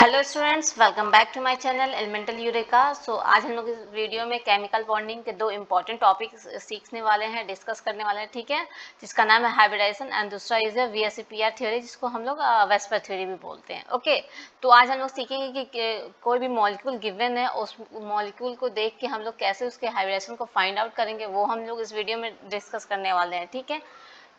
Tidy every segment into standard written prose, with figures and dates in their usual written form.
Hello students, welcome back to my channel Elemental Eureka. So आज हम लोग इस वीडियो में केमिकल बॉन्डिंग के दो इंपॉर्टेंट टॉपिक्स सीखने वाले हैं, डिस्कस करने वाले हैं, ठीक है। जिसका नाम है हाइब्रिडाइजेशन एंड दूसरा इज वीएसईपीआर थ्योरी, जिसको हम लोग वेस्पर थ्योरी भी बोलते हैं। ओके, तो आज हम लोग सीखेंगे कि कोई भी मॉलिक्यूल गिवन है, उस मॉलिक्यूल को देख के हम लोग कैसे उसके हाइब्रिडाइजेशन को फाइंड आउट करेंगे, वो हम लोग इस वीडियो में डिस्कस करने वाले हैं, ठीक है।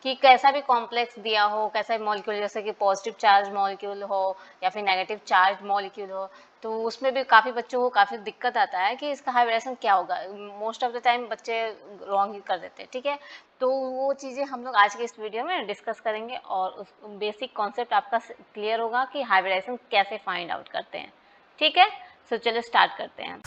कि कैसा भी कॉम्प्लेक्स दिया हो, कैसा भी मॉलिक्यूल, जैसे कि पॉजिटिव चार्ज मॉलिक्यूल हो या फिर नेगेटिव चार्ज मॉलिक्यूल हो, तो उसमें भी काफ़ी बच्चों को काफ़ी दिक्कत आता है कि इसका हाइब्रिडेशन क्या होगा। मोस्ट ऑफ द टाइम बच्चे रॉन्ग ही कर देते हैं, ठीक है। तो वो चीज़ें हम लोग आज के इस वीडियो में डिस्कस करेंगे और उस बेसिक कॉन्सेप्ट आपका क्लियर होगा कि हाइब्रिडेशन कैसे फाइंड आउट करते हैं, ठीक है। सो चलो स्टार्ट करते हैं।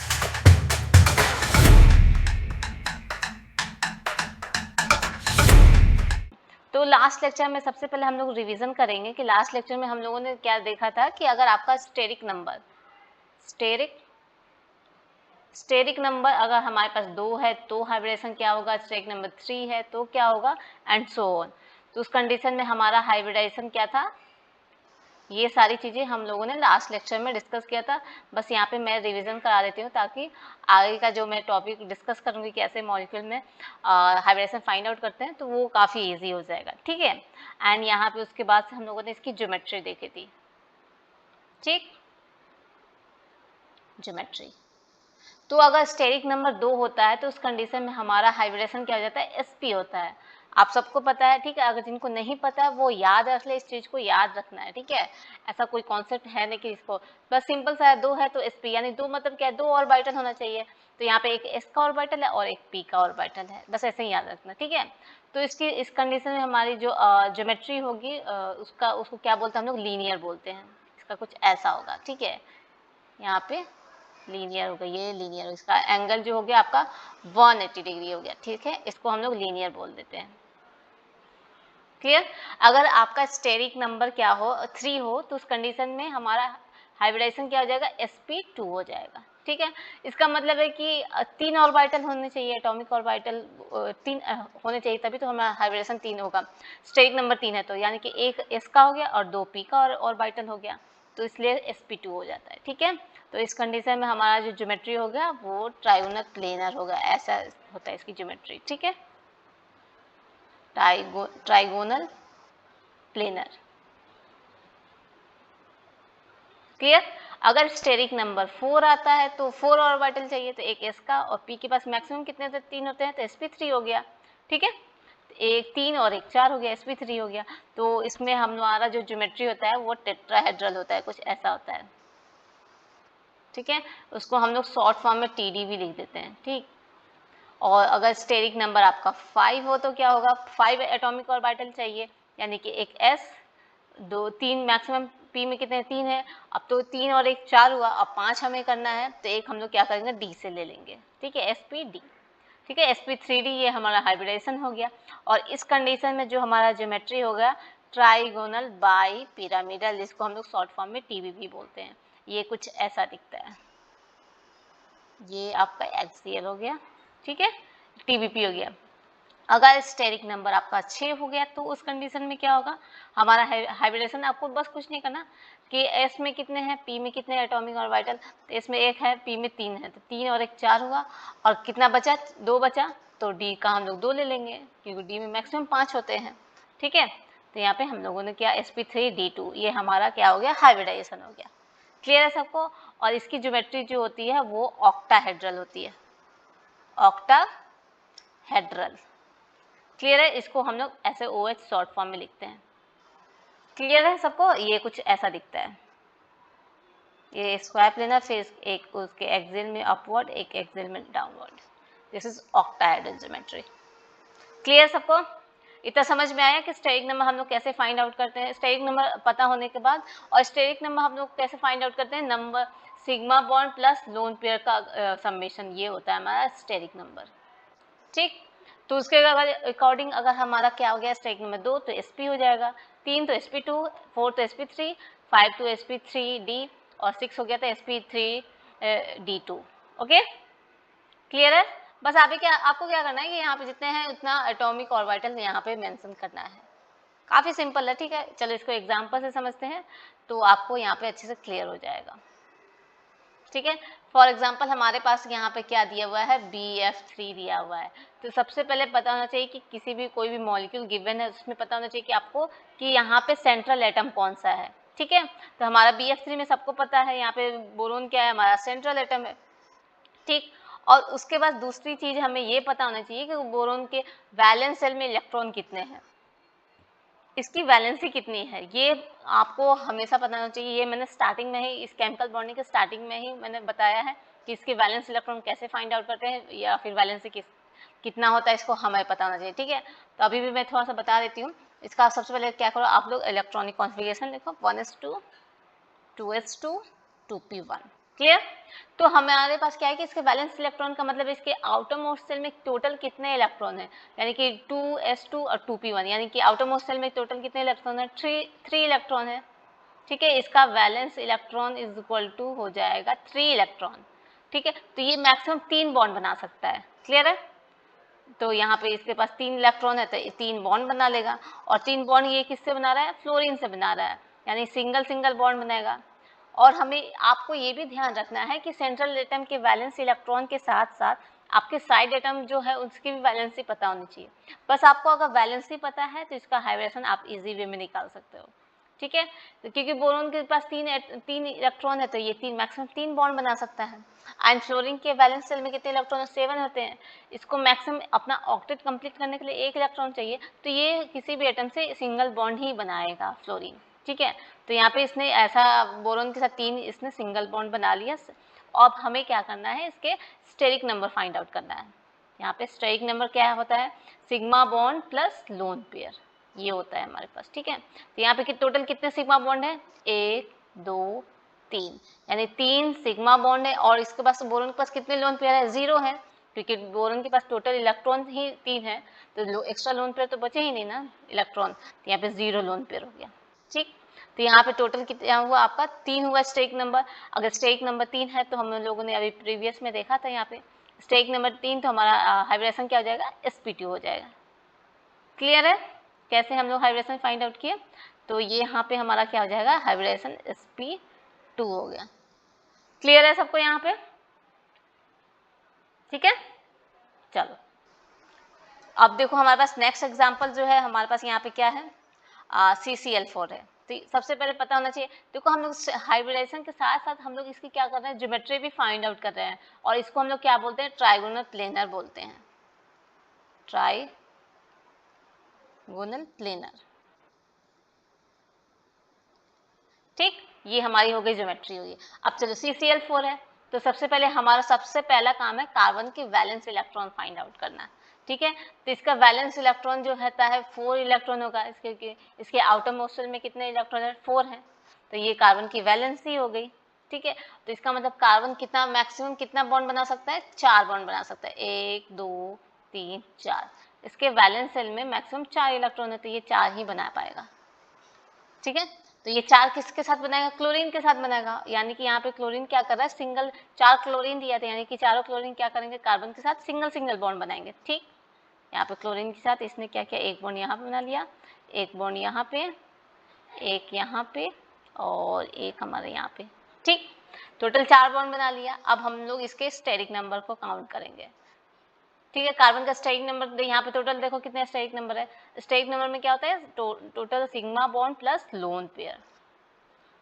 तो लास्ट लेक्चर में सबसे पहले हम लोग रिवीजन करेंगे कि लास्ट लेक्चर में हम लोगों ने क्या देखा था कि अगर आपका स्टेरिक नंबर अगर हमारे पास 2 है तो हाइब्रिडेशन क्या होगा, स्टेरिक नंबर 3 है तो क्या होगा, एंड सो ऑन। तो उस कंडीशन में हमारा हाइब्रिडाइजेशन क्या था, ये सारी चीज़ें हम लोगों ने लास्ट लेक्चर में डिस्कस किया था। बस यहाँ पे मैं रिवीजन करा देती हूँ ताकि आगे का जो मैं टॉपिक डिस्कस करूँगी कैसे मॉलिक्यूल में हाइब्रिडेशन फाइंड आउट करते हैं, तो वो काफ़ी इजी हो जाएगा, ठीक है। एंड यहाँ पे उसके बाद से हम लोगों ने इसकी ज्योमेट्री देखी थी, ठीक, ज्योमेट्री। तो अगर स्टेरिक नंबर 2 होता है तो उस कंडीशन में हमारा हाइब्रिडेशन क्या हो जाता है, sp होता है। आप सबको पता है, ठीक है। अगर जिनको नहीं पता है वो याद रख ले, इस चीज को याद रखना है, ठीक है। ऐसा कोई कॉन्सेप्ट है नहीं कि इसको बस सिंपल सा है, 2 है तो sp, यानी 2 मतलब क्या है, 2 ऑर्बिटल होना चाहिए। तो यहाँ पे एक s का ऑर्बिटल है और एक p का ऑर्बिटल है, बस ऐसे ही याद रखना, ठीक है। तो इसकी इस कंडीशन में हमारी जो ज्योमेट्री होगी उसको क्या बोलते हैं हम लोग, लीनियर बोलते हैं। इसका कुछ ऐसा होगा, ठीक है। यहाँ पे लीनियर हो गया, ये लीनियर, इसका एंगल जो हो गया आपका 180 डिग्री हो गया, ठीक है। इसको हम लोग लीनियर बोल देते हैं, क्लियर। अगर आपका स्टेरिक नंबर क्या हो, 3 हो, तो उस कंडीशन में हमारा हाइब्रिडाइजेशन क्या हो जाएगा, sp2 हो जाएगा, ठीक है। इसका मतलब है कि 3 ऑर्बिटल होने चाहिए, एटॉमिक ऑर्बिटल 3 होने चाहिए, तभी तो हमारा हाइब्रिडेशन 3 होगा। स्टेरिक नंबर 3 है तो यानी कि एक s का हो गया और 2 p का ऑर्बिटल हो गया, तो इसलिए sp2 हो जाता है, ठीक है। तो इस कंडीशन में हमारा जो ज्योमेट्री हो गया वो ट्राइगोनल प्लेनर होगा, ऐसा होता है इसकी ज्योमेट्री, ठीक है। Trigonal planar, clear. अगर स्टेरिक नंबर 4 आता है तो 4 ऑर्बिटल चाहिए, तो एक s का और p के पास मैक्सिमम कितने थे, 3 होते हैं, तो sp3 हो गया, ठीक है। एक 3 और एक 4 हो गया, sp3 हो गया। तो इसमें हमारा जो ज्योमेट्री होता है वो टेट्राहेड्रल होता है, कुछ ऐसा होता है, ठीक है। उसको हम लोग शॉर्ट फॉर्म में TD भी लिख देते हैं, ठीक। और अगर स्टेरिक नंबर आपका 5 हो तो क्या होगा, 5 एटॉमिक ऑर्बिटल चाहिए, यानी कि एक s, 2 3 मैक्सिमम p में कितने 3 है, अब तो 3 और एक 4 हुआ, अब 5 हमें करना है, तो एक हम लोग क्या करेंगे, d से ले लेंगे, ठीक है, sp_d, ठीक है। sp3d ये हमारा हाइब्रिडेशन हो गया। और इस कंडीशन में जो हमारा ज्योमेट्री होगा ट्राइगोनल बाई पिरामिडल, जिसको हम लोग शॉर्ट फॉर्म में TB भी बोलते हैं। ये कुछ ऐसा दिखता है, ये आपका एक्सियल हो गया, ठीक है, TBP हो गया। अगर स्टेरिक नंबर आपका 6 हो गया तो उस कंडीशन में क्या होगा, हमारा हाइब्रिडेशन, आपको बस कुछ नहीं करना कि s में कितने हैं, p में कितने एटॉमिक ऑर्बिटल, तो s में 1 है, p में 3 है, तो 3 और एक 4 हुआ, और कितना बचा, 2 बचा, तो d का हम लोग 2 ले लेंगे क्योंकि d में मैक्सिमम 5 होते हैं, ठीक है। तो यहाँ पे हम लोगों ने क्या, sp3d2, ये हमारा क्या हो गया, हाइब्रिडाइजेशन हो गया, क्लियर है सबको। और इसकी ज्योमेट्री जो होती है वो ऑक्टाहेड्रल होती है, ऑक्टाहेड्रल, क्लियर है। इसको हम लोग ऐसे OH शॉर्ट फॉर्म में लिखते हैं, क्लियर है सबको। ये कुछ ऐसा दिखता है, ये स्क्वायर प्लेनर, फिर एक उसके एक्सियल में अपवर्ड, एक एक्सियल में downward, this is octahedral geometry, clear सबको। इतना समझ में आया कि स्टेरिक नंबर हम लोग कैसे फाइंड आउट करते हैं, स्टेरिक नंबर पता होने के बाद। और स्टेरिक नंबर हम लोग कैसे फाइंड आउट करते हैं, number sigma bond plus lone pair का समेशन, ये होता है हमारा स्टेरिक नंबर, ठीक। तो उसके अकॉर्डिंग अगर हमारा क्या हो गया, स्टेरिक नंबर 2 तो sp हो जाएगा, 3 तो sp2, 4 तो sp3, 5 तो sp3d, और 6 हो गया था sp3d2, ओके, क्लियर है। बस आपको क्या करना है कि यहाँ पे जितने हैं उतना एटॉमिक ऑर्बिटल यहाँ पे मेंशन करना है, काफी सिंपल है, ठीक है। चलो इसको एग्जांपल से समझते हैं। तो आपको यहाँ पे अच्छे से क्लियर हो जाएगा। ठीक है, फॉर एग्जाम्पल हमारे पास यहाँ पे क्या दिया हुआ है, BF3 दिया हुआ है। तो सबसे पहले पता होना चाहिए कि किसी भी कोई भी मॉलिक्यूल गिवन है उसमें पता होना चाहिए कि आपको कि यहाँ पे सेंट्रल एटम कौन सा है। ठीक है, तो हमारा BF3 में सबको पता है यहाँ पे बोरोन क्या है, हमारा सेंट्रल एटम है। ठीक, और उसके बाद दूसरी चीज हमें ये पता होना चाहिए कि बोरोन के वैलेंस शेल में इलेक्ट्रॉन कितने हैं, इसकी वैलेंसी कितनी है, ये आपको हमेशा पता होना चाहिए। ये मैंने स्टार्टिंग में ही इस केमिकल बॉन्डिंग के स्टार्टिंग में ही मैंने बताया है कि इसके वैलेंस इलेक्ट्रॉन कैसे फाइंड आउट करते हैं या फिर वैलेंसी कितना होता है, इसको हमें पता होना चाहिए। ठीक है, तो अभी भी मैं थोड़ा सा बता देती हूँ। इसका सबसे पहले क्या करो, आप लोग इलेक्ट्रॉनिक कॉन्फ़िगरेशन लिखो, 1s2 2s2 2p1। क्लियर, तो हमारे पास क्या है कि इसके वैलेंस इलेक्ट्रॉन का मतलब इसके आउटर मोस्ट शेल में टोटल कितने इलेक्ट्रॉन है, यानी कि 2s2 और 2p1, यानी कि आउटर मोस्ट शेल में टोटल कितने इलेक्ट्रॉन है, 3 इलेक्ट्रॉन है। ठीक है, इसका valence electron is equal to हो जाएगा 3 इलेक्ट्रॉन। ठीक है, तो ये मैक्सिमम 3 बॉन्ड बना सकता है। क्लियर है, तो यहाँ पे इसके पास 3 इलेक्ट्रॉन है तो 3 बॉन्ड बना लेगा, और 3 बॉन्ड ये किससे बना रहा है, फ्लोरीन से बना रहा है, यानी सिंगल सिंगल बॉन्ड बनेगा। और हमें आपको ये भी ध्यान रखना है कि सेंट्रल एटम के वैलेंस इलेक्ट्रॉन के साथ साथ आपके साइड एटम जो है उसकी भी वैलेंसी पता होनी चाहिए। बस आपको अगर वैलेंसी पता है तो इसका हाइब्रिडेशन आप इजी वे में निकाल सकते हो। ठीक है, तो क्योंकि बोरोन के पास 3 इलेक्ट्रॉन है तो ये 3 मैक्सिमम 3 बॉन्ड बना सकता है। एंड फ्लोरीन के वैलेंस शेल में कितने इलेक्ट्रॉन, 7 होते हैं। इसको मैक्सिमम अपना ऑक्टेट कंप्लीट करने के लिए 1 इलेक्ट्रॉन चाहिए, तो ये किसी भी एटम से सिंगल बॉन्ड ही बनाएगा फ्लोरीन। ठीक है, तो यहाँ पे इसने ऐसा बोरोन के साथ 3 इसने सिंगल बॉन्ड बना लिया। अब हमें क्या करना है, इसके स्टेरिक नंबर फाइंड आउट करना है। यहाँ पे स्टेरिक नंबर क्या होता है, sigma bond plus lone pair, ये होता है हमारे पास। ठीक है, तो यहाँ पे टोटल कितने सिग्मा बॉन्ड है, 1 2 3, यानी 3 सिग्मा बॉन्ड है। और इसके पास बोरोन के पास कितने लोन पेयर है, 0 है, क्योंकि बोरोन के पास टोटल इलेक्ट्रॉन ही 3 है, तो एक्स्ट्रा लोन पेयर तो बचे ही नहीं ना इलेक्ट्रॉन, तो यहाँ पे 0 लोन पेयर हो गया। ठीक, तो यहाँ पे टोटल कितना हुआ आपका, 3 हुआ स्टेरिक नंबर। अगर स्टेरिक नंबर 3 है तो हम लोगों ने अभी प्रीवियस में देखा था, यहाँ पे स्टेरिक नंबर 3, तो हमारा हाइब्रिडेशन क्या हो जाएगा, sp2 हो जाएगा। क्लियर है, कैसे हम लोग हाइब्रिडेशन फाइंड आउट किए, तो ये यहाँ पे हमारा क्या हो जाएगा, हाइब्रिडेशन sp2 हो गया। क्लियर है सबको यहाँ पे, ठीक है। चलो अब देखो हमारे पास नेक्स्ट एग्जांपल जो है, हमारे पास यहाँ पे क्या है, CCl4 है। तो सबसे पहले पता होना चाहिए, देखो हम लोग हाइब्रिडेशन के साथ साथ हम लोग इसकी क्या कर रहे हैं, ज्योमेट्री भी फाइंड आउट कर रहे हैं, और इसको हम लोग क्या बोलते हैं, ट्राइगोनल प्लेनर बोलते हैं, ट्राइगोनल प्लेनर। ठीक, ये हमारी हो गई ज्योमेट्री हुई। अब चलो CCl4 है, तो सबसे पहले हमारा सबसे पहला काम है कार्बन की वैलेंस इलेक्ट्रॉन फाइंड आउट करना। ठीक है, तो इसका वैलेंस इलेक्ट्रॉन जो रहता है 4 इलेक्ट्रॉन होगा, इसके आउटर मोस्ट शेल में कितने इलेक्ट्रॉन है, 4 है, तो ये कार्बन की वैलेंसी हो गई। ठीक है, तो इसका मतलब कार्बन कितना मैक्सिमम कितना बॉन्ड बना सकता है, 4 बॉन्ड बना सकता है, 1 2 3 4। इसके वैलेंस शेल में मैक्सिमम 4 इलेक्ट्रॉन है, तो ये 4 ही बना पाएगा। ठीक है, तो ये 4 किसके साथ बनाएगा, क्लोरीन के साथ बनाएगा, यानी कि यहाँ पे क्लोरीन क्या कर रहा है, सिंगल 4 क्लोरीन दिया था, यानी कि चारों क्लोरीन क्या करेंगे, कार्बन के साथ सिंगल सिंगल बॉन्ड बनाएंगे। ठीक, यहाँ पे क्लोरीन के साथ इसने क्या किया, एक बॉन्ड यहाँ पे बना लिया, एक बॉन्ड यहाँ पे, एक यहाँ पे, और एक हमारे यहाँ पे। ठीक, टोटल 4 बॉन्ड बना लिया। अब हम लोग इसके स्टेरिक नंबर को काउंट करेंगे। ठीक है, कार्बन का स्टेरिक नंबर यहाँ पे टोटल देखो कितने स्टेरिक नंबर है, स्टेरिक नंबर में क्या होता है, total sigma bond plus lone pair.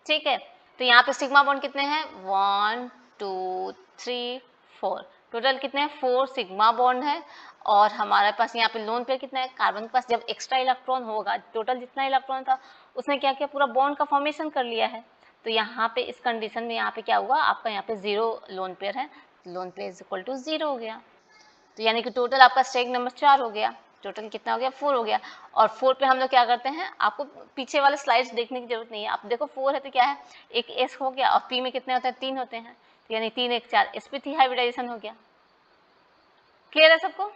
ठीक है, तो यहाँ पे सिग्मा बॉन्ड कितने हैं, 1 2 3 4, टोटल कितने हैं, 4 सिग्मा बॉन्ड है। और हमारे पास यहाँ पे लोन पेयर कितना है, कार्बन के पास जब एक्स्ट्रा इलेक्ट्रॉन होगा, टोटल जितना इलेक्ट्रॉन था उसने क्या किया, पूरा बॉन्ड का फॉर्मेशन कर लिया है। तो यहाँ पे इस कंडीशन में यहाँ पे क्या हुआ, आपका यहाँ पे 0 लोन पेयर है, lone pair is equal to 0 हो गया। तो यानी कि टोटल आपका स्टेरिक नंबर 4 हो गया, टोटल कितना हो गया, 4 हो गया। और 4 पे हम लोग क्या करते हैं, आपको पीछे वाले स्लाइड्स देखने की जरूरत नहीं है, आप देखो 4 है तो क्या है, एक S हो गया, और P में कितने होते हैं, 3 होते हैं, तो यानी 3 1 4, sp3 हाइब्रिडाइजेशन हो गया। क्लियर है सबको,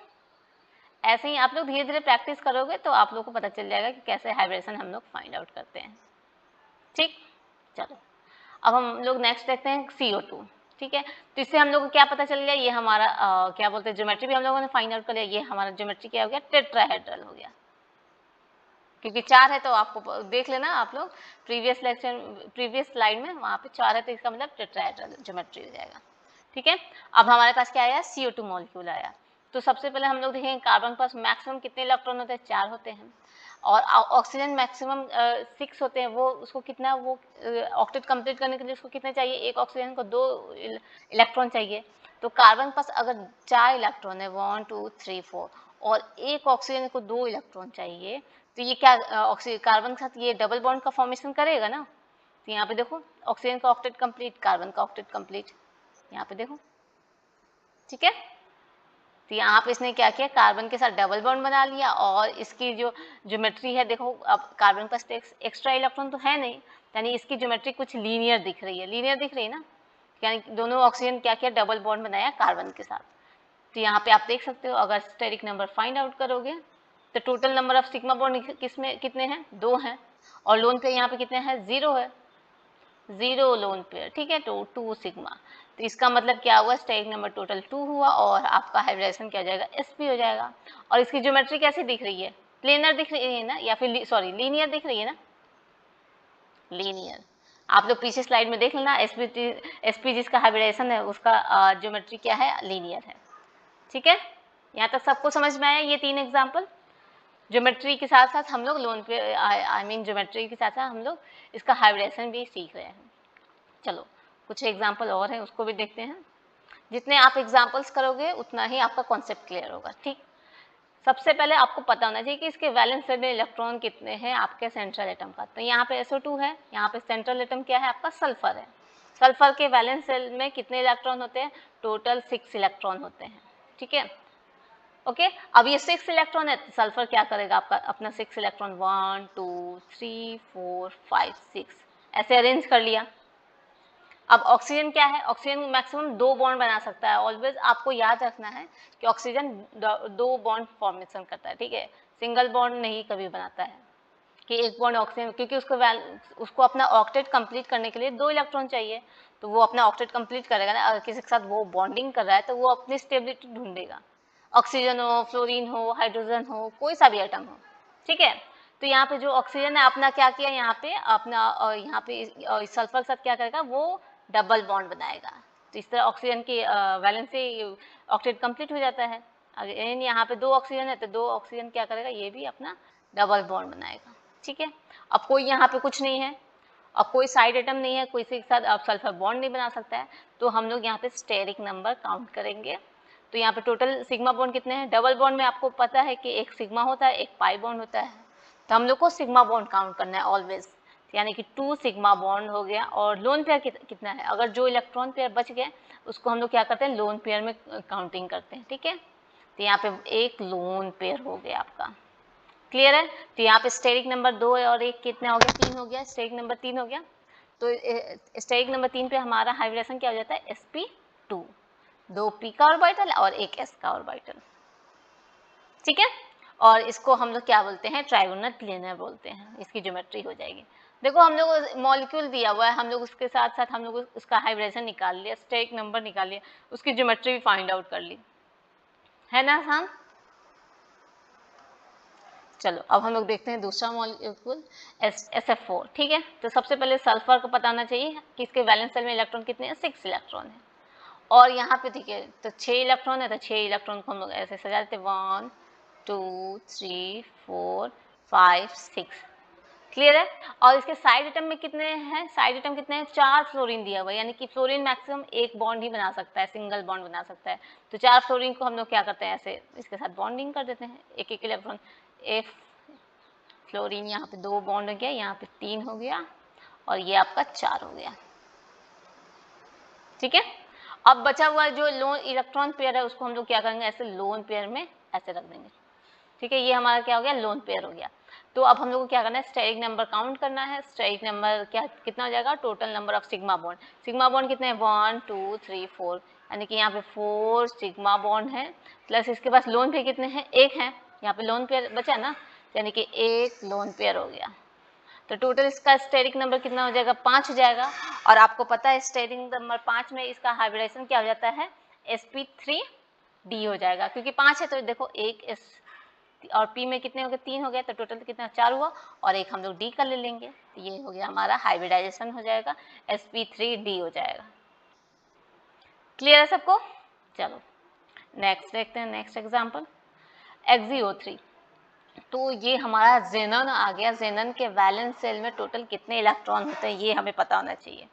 ऐसे ही आप लोग धीरे धीरे प्रैक्टिस करोगे तो आप लोग को पता चल जाएगा कि कैसे हाइब्रिडेशन हम लोग फाइंड आउट करते हैं। ठीक, चलो अब हम लोग नेक्स्ट देखते हैं CO2। ठीक है, तो इससे हम लोग को क्या पता चल गया, ये हमारा क्या बोलते हैं, ज्योमेट्री भी हम लोगों ने फाइंड आउट कर लिया, ये हमारा ज्योमेट्री क्या हो गया, टेट्राहेड्रल हो गया। क्योंकि 4 है तो आपको देख लेना आप लोग प्रीवियस लेक्चर प्रीवियस स्लाइड में, वहाँ पे 4 है तो इसका मतलब टेट्राहेड्रल ज्योमेट्री हो जाएगा। ठीक है, अब हमारे पास क्या आया, CO2 मॉलिक्यूल आया। तो सबसे पहले हम लोग देखेंगे कार्बन के पास मैक्सिमम कितने इलेक्ट्रॉन होते हैं, 4 होते हैं, और ऑक्सीजन मैक्सिमम 6 होते हैं। वो उसको कितना, वो ऑक्टेट कंप्लीट करने के लिए उसको कितने चाहिए, एक ऑक्सीजन को 2 इलेक्ट्रॉन चाहिए। तो कार्बन के पास अगर 4 इलेक्ट्रॉन है, 1 2 3 4, और एक ऑक्सीजन को 2 इलेक्ट्रॉन चाहिए, तो ये क्या ऑक्सीजन कार्बन के साथ ये डबल बॉन्ड का फॉर्मेशन करेगा ना। तो यहाँ पे देखो ऑक्सीजन का ऑक्टेट कंप्लीट, कार्बन का ऑक्टेट कंप्लीट, यहाँ पे देखो। ठीक है, तो यहाँ पे इसने क्या किया, कार्बन के साथ डबल बॉन्ड बना लिया, और इसकी जो ज्योमेट्री है देखो, अब कार्बन के पास एक्स्ट्रा इलेक्ट्रॉन तो है नहीं, यानी इसकी ज्योमेट्री कुछ लीनियर दिख रही है, लीनियर दिख रही है ना, यानी दोनों ऑक्सीजन क्या किया, डबल बॉन्ड बनाया कार्बन के साथ। तो यहाँ पे आप देख सकते हो, अगर स्टेरिक नंबर फाइंड आउट करोगे तो total number of sigma bond किसमें कितने हैं, 2 हैं, और लोन पेयर यहाँ पे कितने हैं, 0 है, 0 लोन पेयर। ठीक है, तो 2 सिग्मा, तो इसका मतलब क्या हुआ, स्टेरिक नंबर टोटल 2 हुआ, और आपका हाइब्रिडाइजेशन क्या हो जाएगा, sp हो जाएगा। और इसकी ज्योमेट्री कैसी दिख रही है, प्लेनर दिख रही है ना, या फिर सॉरी लीनियर दिख रही है ना, लीनियर। आप लोग पीछे स्लाइड में देख लेना, sp जिसका हाइब्रिडाइजेशन है उसका ज्योमेट्री क्या है, लीनियर है। ठीक है, यहाँ तक सबको समझ में आया, ये 3 एग्जाम्पल। ज्योमेट्री के साथ साथ हम लोग लोन पे आई मीन ज्योमेट्री के साथ साथ हम लोग इसका हाइब्रिडेशन भी सीख रहे हैं। चलो कुछ एग्जाम्पल और हैं, उसको भी देखते हैं। जितने आप एग्जाम्पल्स करोगे उतना ही आपका कॉन्सेप्ट क्लियर होगा। ठीक, सबसे पहले आपको पता होना चाहिए कि इसके वैलेंस शेल में इलेक्ट्रॉन कितने हैं आपके सेंट्रल एटम का। तो यहाँ पे SO2 है, यहाँ पे सेंट्रल एटम क्या है आपका, सल्फर है। सल्फर के वैलेंस शेल में कितने इलेक्ट्रॉन होते हैं, टोटल 6 इलेक्ट्रॉन होते हैं। ठीक है, ओके, अब ये 6 इलेक्ट्रॉन है, सल्फर क्या करेगा आपका अपना 6 इलेक्ट्रॉन 1 2 3 4 5 6 ऐसे अरेंज कर लिया। अब ऑक्सीजन क्या है, ऑक्सीजन मैक्सिमम 2 बॉन्ड बना सकता है। ऑलवेज आपको याद रखना है कि ऑक्सीजन 2 बॉन्ड फॉर्मेशन करता है। ठीक है, सिंगल बॉन्ड नहीं कभी बनाता है कि एक बॉन्ड ऑक्सीजन, क्योंकि उसको अपना ऑक्टेट कंप्लीट करने के लिए 2 इलेक्ट्रॉन चाहिए, तो वो अपना ऑक्टेट कंप्लीट करेगा ना। अगर किसी के साथ वो बॉन्डिंग कर रहा है तो वो अपनी स्टेबिलिटी ढूंढेगा, ऑक्सीजन हो, फ्लोरीन हो, हाइड्रोजन हो, कोई सा भी एटम हो। ठीक है, तो यहाँ पे जो ऑक्सीजन है अपना क्या किया, यहाँ पे अपना यहाँ पे सल्फर के साथ क्या करेगा, वो डबल बॉन्ड बनाएगा। तो इस तरह ऑक्सीजन की वैलेंस से ऑक्टेट कंप्लीट हो जाता है। अगर यहाँ पे 2 ऑक्सीजन है तो 2 ऑक्सीजन क्या करेगा, ये भी अपना डबल बॉन्ड बनाएगा। ठीक है, अब कोई यहाँ पे कुछ नहीं है, अब कोई साइड एटम नहीं है, कोई के साथ अब सल्फर बॉन्ड नहीं बना सकता है, तो हम लोग यहाँ पे स्टेरिक नंबर काउंट करेंगे। तो यहाँ पे टोटल सिग्मा बॉन्ड कितने हैं, डबल बॉन्ड में आपको पता है कि एक सिग्मा होता है, एक पाई बॉन्ड होता है, तो हम लोग को सिग्मा बॉन्ड काउंट करना है ऑलवेज, यानी कि 2 सिग्मा बॉन्ड हो गया। और लोन पेयर कितना है, अगर जो इलेक्ट्रॉन पेयर बच गए उसको हम लोग क्या करते हैं, लोन पेयर में काउंटिंग करते हैं। ठीक है, तो यहाँ पे एक लोन पेयर हो गया आपका, क्लियर है। तो यहाँ पे स्टेरिक नंबर 2 है और एक कितना हो गया, 3 हो गया, स्टेरिक नंबर 3 हो गया। तो स्टेरिक नंबर 3 पे हमारा हाइब्रिडेशन क्या हो जाता है, sp2, 2 p का ऑर्बिटल और एक s का ऑर्बिटल। ठीक है, और इसको हम लोग क्या बोलते हैं, ट्राइगोनल प्लेनर बोलते हैं। इसकी ज्योमेट्री हो जाएगी। देखो हम लोग मॉलिक्यूल दिया हुआ है, हम लोग उसके साथ साथ हम लोग उसका हाइब्रिडेशन निकाल लिया, स्टेरिक नंबर निकाल लिया, उसकी ज्योमेट्री भी फाइंड आउट कर ली, है ना आसान। चलो अब हम लोग देखते हैं दूसरा मॉलिक्यूल SF4। ठीक है, तो सबसे पहले सल्फर को पता होना चाहिए कि इसके वैलेंस शेल में इलेक्ट्रॉन कितने हैं, 6 इलेक्ट्रॉन है। और यहाँ पे ठीक है, तो 6 इलेक्ट्रॉन है, तो 6 इलेक्ट्रॉन को हम लोग ऐसे सजा देते, 1 2 3 4 5 6, क्लियर है। और इसके साइड एटम में कितने हैं, साइड एटम कितने हैं, 4 फ्लोरीन दिया हुआ है, यानी कि फ्लोरीन मैक्सिमम एक बॉन्ड ही बना सकता है, सिंगल बॉन्ड बना सकता है। तो 4 फ्लोरीन को हम लोग क्या करते हैं, ऐसे इसके साथ बॉन्डिंग कर देते हैं, एक एक इलेक्ट्रॉन, एक फ्लोरीन यहाँ पे 2 बॉन्ड हो गया, यहाँ पे 3 हो गया, और ये आपका 4 हो गया। ठीक है, अब बचा हुआ जो लोन इलेक्ट्रॉन पेयर है उसको हम लोग क्या करेंगे, ऐसे लोन पेयर में ऐसे रख देंगे। ठीक है, ये हमारा क्या हो गया, लोन पेयर हो गया। तो अब हम लोग को क्या करना है, स्टेरिक नंबर काउंट करना है। स्टेरिक नंबर क्या कितना हो जाएगा, total number of sigma bond, sigma bond कितने हैं, 1 2 3 4, यानी कि यहाँ पे 4 सिग्मा बॉन्ड है, प्लस इसके पास लोन पेयर कितने हैं, एक है, यहाँ पे लोन पेयर बचा ना, यानी कि एक लोन पेयर हो गया। तो टोटल इसका स्टेरिक नंबर कितना हो जाएगा, 5 हो जाएगा। और आपको पता है स्टेरिक नंबर 5 में इसका हाइब्रिडेशन क्या हो जाता है, sp3d हो जाएगा, क्योंकि 5 है तो देखो एक और पी में कितने हो गए, 3 हो गए, तो टोटल कितना 4 हुआ, और एक हम लोग डी का ले लेंगे, तो ये हो गया हमारा हाइब्रिडाइजेशन हो जाएगा, sp3d हो जाएगा। क्लियर है सबको? चलो नेक्स्ट देखते हैं, नेक्स्ट एग्जाम्पल XeO3। तो ये हमारा जेनन आ गया, जेनन के वैलेंस सेल में टोटल कितने इलेक्ट्रॉन होते हैं ये हमें पता होना चाहिए,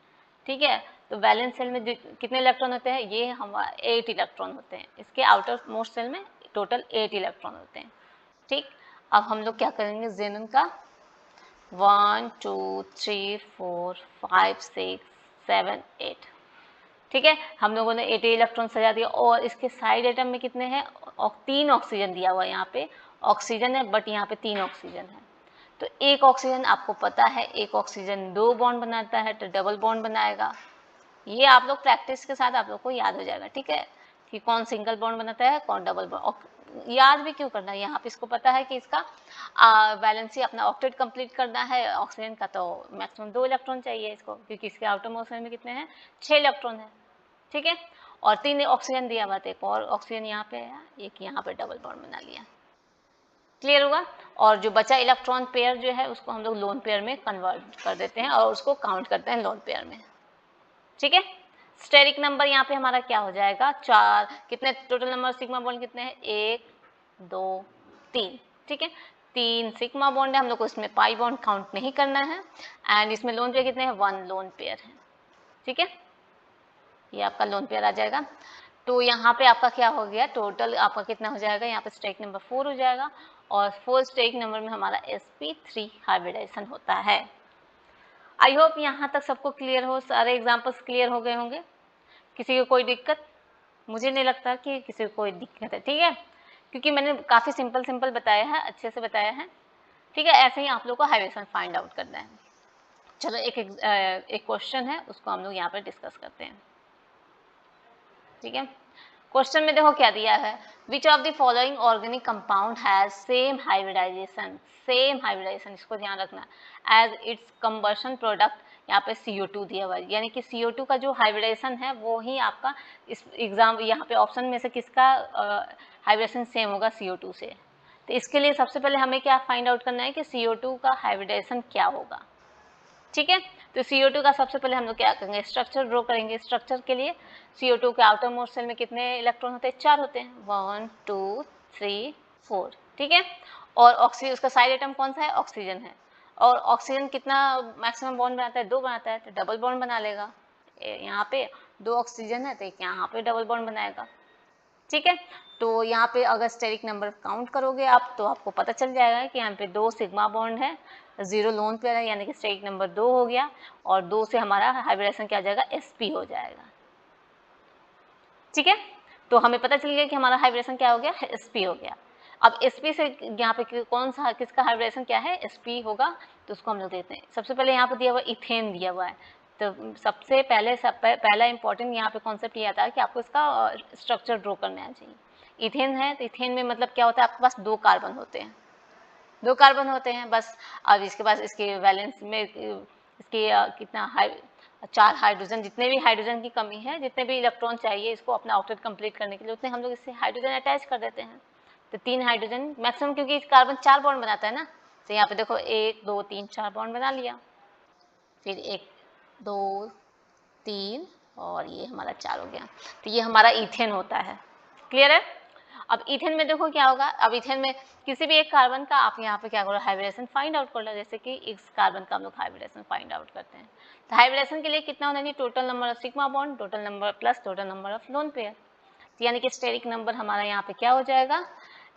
ठीक है। तो वैलेंस सेल में कितने इलेक्ट्रॉन होते हैं, ये हमारा 8 इलेक्ट्रॉन होते हैं, इसके आउटर मोस्ट सेल में टोटल 8 इलेक्ट्रॉन होते हैं, ठीक। अब हम लोग क्या करेंगे, जेनन का 1 2 3 4 5 6 7 8, ठीक है। हम लोगों ने 8 इलेक्ट्रॉन सजा दिया, और इसके साइड एटम में कितने हैं, 3 ऑक्सीजन दिया हुआ है, यहाँ पे ऑक्सीजन है बट यहाँ पे 3 ऑक्सीजन है। तो एक ऑक्सीजन आपको पता है, एक ऑक्सीजन 2 बॉन्ड बनाता है, तो डबल बॉन्ड बनाएगा। ये आप लोग प्रैक्टिस के साथ आप लोग को याद हो जाएगा, ठीक है, कि कौन सिंगल बॉन्ड बनाता है, कौन डबल बॉन्ड। याद भी क्यों करना है, यहाँ पे इसको पता है कि इसका वैलेंसी अपना ऑक्टेट कंप्लीट करना है ऑक्सीजन का, तो मैक्सिमम 2 इलेक्ट्रॉन चाहिए इसको, क्योंकि इसके आउटर मोस्ट में कितने हैं, 6 इलेक्ट्रॉन है, ठीक है। और 3 ऑक्सीजन दिया हुआ था, एक और ऑक्सीजन यहाँ पे है, एक यहाँ पे डबल बॉन्ड बना लिया। क्लियर होगा? और जो बचा इलेक्ट्रॉन पेयर जो है उसको हम लोग लोन पेयर में कन्वर्ट कर देते हैं और उसको काउंट करते हैं लोन पेयर में, ठीक है। स्टेरिक नंबर यहाँ पे हमारा क्या हो जाएगा, 4, कितने टोटल नंबर सिग्मा बॉन्ड कितने हैं, 1 2 3, ठीक है। 3 सिग्मा बॉन्ड है, हम लोग को इसमें पाई बॉन्ड काउंट नहीं करना है, एंड इसमें लोन पेयर कितने हैं, 1 लोन पेयर है, ठीक है। ये आपका लोन पेयर आ जाएगा। तो यहाँ पे आपका क्या हो गया, टोटल आपका कितना हो जाएगा, यहाँ पे स्टेरिक नंबर 4 हो जाएगा, और 4 स्टेरिक नंबर में हमारा sp3 हाइब्रिडाइजेशन होता है। आई होप यहाँ तक सबको क्लियर हो, सारे एग्जाम्पल्स क्लियर हो गए होंगे, किसी को कोई दिक्कत? मुझे नहीं लगता कि किसी को कोई दिक्कत है, ठीक है, क्योंकि मैंने काफ़ी सिंपल बताया है, अच्छे से बताया है, ठीक है। ऐसे ही आप लोग को हाइब्रिडेशन फाइंड आउट करना है। चलो एक क्वेश्चन है, उसको हम लोग यहाँ पर डिस्कस करते हैं, ठीक है। क्वेश्चन में देखो क्या दिया है, which of the following organic compound has same hybridization, इसको ध्यान रखना, एज इट्स कंबशन प्रोडक्ट, यहाँ पे CO2 दिया हुआ है, यानी कि CO2 का जो हाइब्रिडाइजेशन है वो ही आपका इस एग्जाम यहाँ पे ऑप्शन में से किसका हाइब्रिडेशन सेम होगा, CO2 से। तो इसके लिए सबसे पहले हमें क्या फाइंड आउट करना है कि CO2 का हाइब्रिडाइजेशन क्या होगा, ठीक है। तो CO2 का सबसे पहले हम लोग क्या करेंगे, स्ट्रक्चर ड्रॉ करेंगे। स्ट्रक्चर के लिए CO2 के आउटर मोस्ट सेल में कितने इलेक्ट्रॉन होते हैं, 4 होते हैं, 1 2 3 4, ठीक है। और ऑक्सीजन, उसका साइड एटम कौन सा है, ऑक्सीजन है, और ऑक्सीजन कितना मैक्सिमम बॉन्ड बनाता है, 2 बनाता है, तो डबल बॉन्ड बना लेगा। यहाँ पे 2 ऑक्सीजन है तो एक यहाँ पे डबल बॉन्ड बनाएगा, ठीक है। तो यहाँ पे अगर स्टेरिक नंबर काउंट करोगे आप तो आपको पता चल जाएगा कि यहाँ पे 2 सिग्मा बॉन्ड है, 0 लोन पेयर है, यानी कि स्टेरिक नंबर 2 हो गया, और 2 से हमारा हाइब्रिडेशन क्या हो जाएगा, sp हो जाएगा, ठीक है। तो हमें पता चल गया कि हमारा हाइब्रिडेशन क्या हो गया, sp हो गया। अब sp से यहाँ पे कौन सा किसका हाइब्रिडेशन क्या है, sp होगा, तो उसको हम लोग देते हैं। सबसे पहले यहाँ पे दिया हुआ इथेन दिया हुआ है, तो सबसे पहला इंपॉर्टेंट यहाँ पे कॉन्सेप्ट ये आता है कि आपको इसका स्ट्रक्चर ड्रॉ करना चाहिए। इथेन है तो इथेन में मतलब क्या होता है, आपके पास 2 कार्बन होते हैं, 2 कार्बन होते हैं बस। अब इसके पास इसके वैलेंस में इसके कितना 4 हाइड्रोजन, जितने भी हाइड्रोजन की कमी है, जितने भी इलेक्ट्रॉन चाहिए इसको अपना ऑक्टेट कंप्लीट करने के लिए, उतने हम लोग इससे हाइड्रोजन अटैच कर देते हैं। तो 3 हाइड्रोजन मैक्सिमम, क्योंकि कार्बन 4 बॉन्ड बनाता है ना, तो यहाँ पे देखो 1 2 3 4 बॉन्ड बना लिया, फिर 1 2 3 और ये हमारा 4 हो गया, तो ये हमारा इथेन होता है। क्लियर है? अब इथेन में देखो क्या होगा, अब इथेन में किसी भी एक कार्बन का आप यहाँ पे क्या करो, हाइब्रिडेशन फाइंड आउट कर लो, जैसे कि इस कार्बन का हम लोग हाइब्रिडेशन फाइंड आउट करते हैं। तो हाइब्रिडेशन के लिए कितना होना चाहिए, total number of sigma bond, total number plus total number of lone pair, तो यानी कि स्टेरिक नंबर हमारा यहाँ पे क्या हो जाएगा,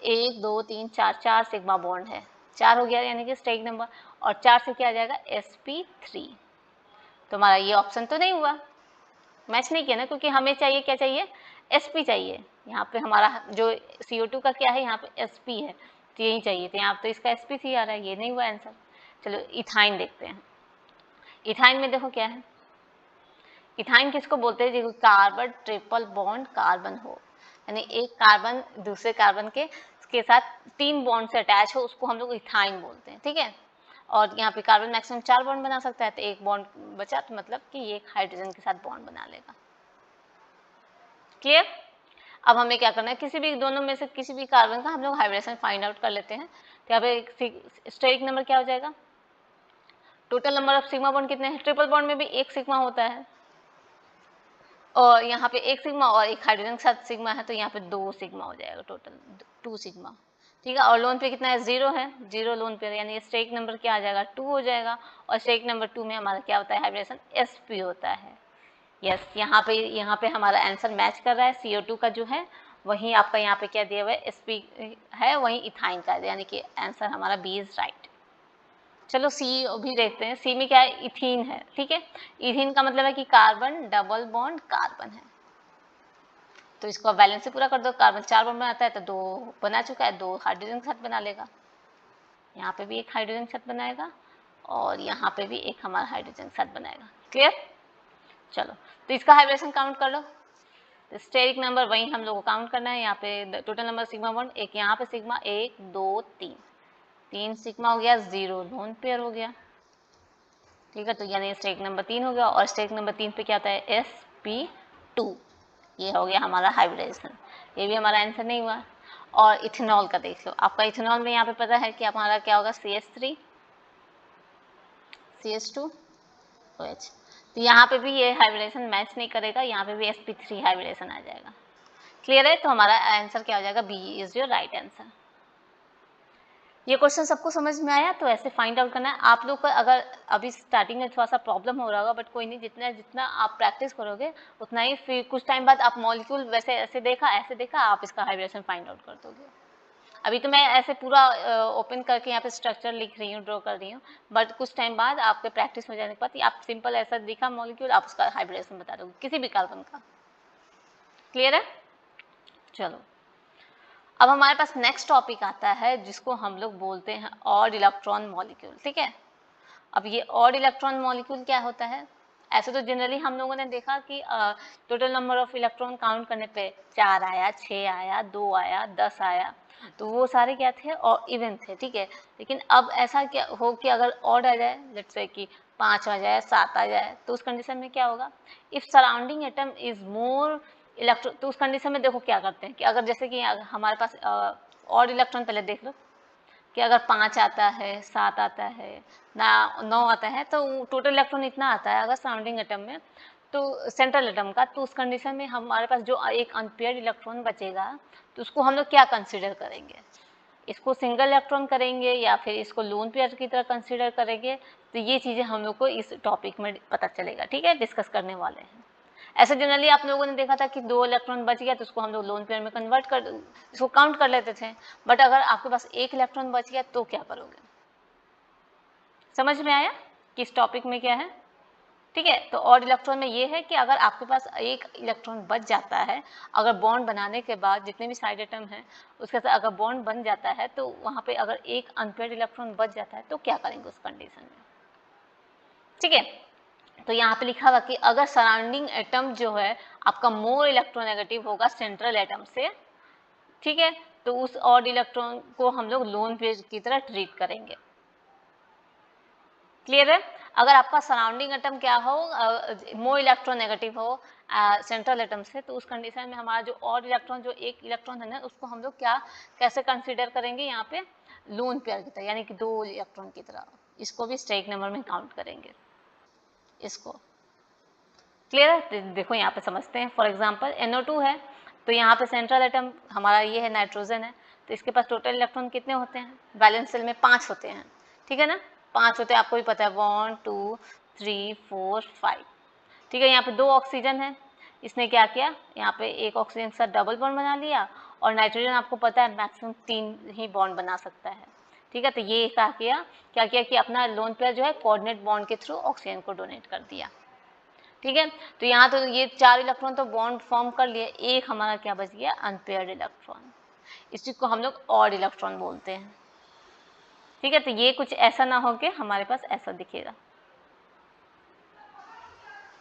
1 2 3 4, 4 सिग्मा बॉन्ड है, 4 हो गया यानी कि स्टेरिक नंबर, और 4 से क्या आ जाएगा, sp3। तो हमारा ये ऑप्शन तो नहीं हुआ, मैच नहीं किया ना, क्योंकि हमें चाहिए क्या चाहिए, sp चाहिए। यहाँ पे हमारा जो CO2 का क्या है, यहाँ पे sp है, तो यही चाहिए, तो यहाँ तो इसका sp3 आ रहा है, ये नहीं हुआ आंसर। चलो इथाइन देखते हैं। इथाइन में देखो क्या है, इथाइन किसको बोलते हैं, जो कार्बन ट्रिपल बॉन्ड कार्बन हो, यानी एक कार्बन दूसरे कार्बन के साथ 3 बॉन्ड से अटैच हो, उसको हम लोग इथाइन बोलते हैं, ठीक है। और यहाँ पे कार्बन मैक्सिमम 4 बॉन्ड बना सकता है, तो 1 बॉन्ड बचा, तो मतलब कि ये एक हाइड्रोजन के साथ बॉन्ड बना लेगा। क्लियर? अब हमें क्या करना है, किसी भी दोनों में से किसी भी कार्बन का हम लोग हाइब्रिडेशन फाइंड आउट कर लेते हैं। तो यहाँ पे स्टेरिक नंबर क्या हो जाएगा, total number of sigma bond कितने हैं, ट्रिपल बॉन्ड में भी एक सिग्मा होता है और यहाँ पे एक सिग्मा और एक हाइड्रोजन के साथ सिग्मा है, तो यहाँ पे 2 सिग्मा हो जाएगा, टोटल 2 सिग्मा। ठीक है, और लोन पे कितना है, 0 है, 0 लोन पे, यानी स्टेरिक नंबर क्या आ जाएगा, 2 हो जाएगा। और स्टेरिक नंबर 2 में हमारा क्या होता है, हाइब्रिडेशन sp होता है। यस, यहाँ पे हमारा आंसर मैच कर रहा है, CO2 का जो है वही आपका यहाँ पे क्या दिया हुआ है, sp है, वही इथाइन का है, यानी कि आंसर हमारा B इज राइट। चलो सी भी देखते हैं, सी में क्या है, इथीन है। ठीक है, इथीन का मतलब है कि कार्बन डबल बॉन्ड कार्बन है, तो इसको बैलेंस से पूरा कर दो, कार्बन 4 बॉन्ड बनाता है तो 2 बना चुका है, 2 हाइड्रोजन के साथ बना लेगा, यहाँ पे भी एक हाइड्रोजन के साथ बनाएगा और यहाँ पे भी एक हमारा हाइड्रोजन के साथ बनाएगा। क्लियर, चलो तो इसका हाइब्रिडेशन काउंट कर लो। तो स्टेरिक नंबर वही हम लोग को काउंट करना है, यहाँ पे टोटल नंबर सिग्मा बॉन्ड, एक यहाँ पे सिग्मा, 1 2 3 सिग्मा हो गया, 0 लोन पेयर हो गया। ठीक है, तो यानी स्टेरिक नंबर 3 हो गया, और स्टेरिक नंबर 3 पे क्या आता है, sp2, ये हो गया हमारा हाइब्रिडेशन। ये भी हमारा आंसर नहीं हुआ। और इथेनॉल का देख लो, आपका इथेनॉल में यहाँ पे पता है कि हमारा क्या होगा, CH3 CH2OH, तो यहाँ पे भी ये हाइब्रिडेशन मैच नहीं करेगा, यहाँ पे भी sp3 हाइब्रिडेशन आ जाएगा। क्लियर है, तो हमारा आंसर क्या हो जाएगा, B is your right answer. ये क्वेश्चन सबको समझ में आया, तो ऐसे फाइंड आउट करना है आप लोग का। अगर अभी स्टार्टिंग में थोड़ा सा प्रॉब्लम हो रहा होगा, बट कोई नहीं, जितना जितना आप प्रैक्टिस करोगे उतना ही, फिर कुछ टाइम बाद आप मॉलिक्यूल वैसे ऐसे देखा आप इसका हाइब्रिडेशन फाइंड आउट कर दोगे। अभी तो मैं ऐसे पूरा ओपन करके यहाँ पे स्ट्रक्चर लिख रही हूँ, ड्रॉ कर रही हूँ, बट कुछ टाइम बाद आपके प्रैक्टिस हो जाने के बाद आप सिंपल ऐसा दिखा मॉलिक्यूल, आप उसका हाइब्रिडेशन बता दोगे किसी भी कार्बन का। क्लियर है, चलो अब हमारे पास नेक्स्ट टॉपिक आता है जिसको हम लोग बोलते हैं ऑड इलेक्ट्रॉन मॉलिक्यूल। ठीक है, अब ये ऑड इलेक्ट्रॉन मॉलिक्यूल क्या होता है, ऐसे तो जनरली हम लोगों ने देखा कि total number of electron count करने पे 4 आया, 6 आया, 2 आया, 10 आया, तो वो सारे क्या थे, और इवन थे। ठीक है, लेकिन अब ऐसा क्या हो कि अगर ऑड आ जाए, लेट्स से कि 5 आ जाए, 7 आ जाए, तो उस कंडीशन में क्या होगा, if surrounding atom is more electron, तो उस कंडीशन में देखो क्या करते हैं कि अगर जैसे कि हमारे पास ऑड इलेक्ट्रॉन, पहले देख लो कि अगर 5 आता है, 7 आता है, 9 आता है, तो टोटल इलेक्ट्रॉन इतना आता है अगर सराउंडिंग एटम में, तो सेंट्रल एटम का, तो उस कंडीशन में हमारे पास जो एक अनपेयर्ड इलेक्ट्रॉन बचेगा, तो उसको हम लोग क्या कंसिडर करेंगे, इसको सिंगल इलेक्ट्रॉन करेंगे या फिर इसको लोन पेयर की तरह कंसिडर करेंगे। तो ये चीज़ें हम लोग को इस टॉपिक में पता चलेगा। ठीक है, डिस्कस करने वाले हैं। ऐसे जनरली आप लोगों ने देखा था कि 2 इलेक्ट्रॉन बच गया तो उसको हम लोग लोन पेयर में कन्वर्ट कर, इसको काउंट कर लेते थे, बट अगर आपके पास 1 इलेक्ट्रॉन बच गया तो क्या करोगे, समझ में आया कि इस टॉपिक में क्या है। ठीक है, तो ऑड इलेक्ट्रॉन में ये है कि अगर आपके पास 1 इलेक्ट्रॉन बच जाता है, अगर बॉन्ड बनाने के बाद जितने भी साइड एटम हैं उसके साथ अगर बॉन्ड बन जाता है, तो वहाँ पे अगर एक अनपेयर्ड इलेक्ट्रॉन बच जाता है तो क्या करेंगे उस कंडीशन में। ठीक है, तो यहाँ पे लिखा हुआ कि अगर सराउंडिंग एटम जो है आपका मोर इलेक्ट्रोनेगेटिव होगा सेंट्रल एटम से, ठीक है, तो उस ऑड इलेक्ट्रॉन को हम लोग लोन पेयर की तरह ट्रीट करेंगे। क्लियर है, अगर आपका सराउंडिंग एटम क्या हो, मोर इलेक्ट्रोनेगेटिव हो सेंट्रल एटम से, तो उस कंडीशन में हमारा जो ऑड इलेक्ट्रॉन, जो एक इलेक्ट्रॉन है ना, उसको हम लोग क्या कैसे कंसीडर करेंगे, यहाँ पे लोन पेयर की तरह, यानी कि 2 इलेक्ट्रॉन की तरह, इसको भी स्टेरिक नंबर में काउंट करेंगे इसको। क्लियर है, देखो यहाँ पे समझते हैं। फॉर एग्जांपल NO2 है, तो यहाँ पे सेंट्रल एटम हमारा ये है, नाइट्रोजन है, तो इसके पास टोटल इलेक्ट्रॉन कितने होते हैं, बैलेंस सेल में 5 होते हैं। ठीक है ना, 5 होते हैं, आपको भी पता है, 1 2 3 4 5। ठीक है, यहाँ पे 2 ऑक्सीजन है, इसने क्या किया, यहाँ पे एक ऑक्सीजन के साथ डबल बॉन्ड बना लिया, और नाइट्रोजन आपको पता है मैक्सिमम 3 ही बॉन्ड बना सकता है। ठीक है, तो ये क्या किया कि अपना लोन पेयर जो है कोऑर्डिनेट बॉन्ड के थ्रू ऑक्सीजन को डोनेट कर दिया। ठीक है, तो यहाँ तो ये 4 इलेक्ट्रॉन तो बॉन्ड फॉर्म कर लिए, एक हमारा क्या बच गया, अनपेयर्ड इलेक्ट्रॉन, इसी को हम लोग ऑड इलेक्ट्रॉन बोलते हैं। ठीक है, तो ये कुछ ऐसा ना हो कि हमारे पास ऐसा दिखेगा।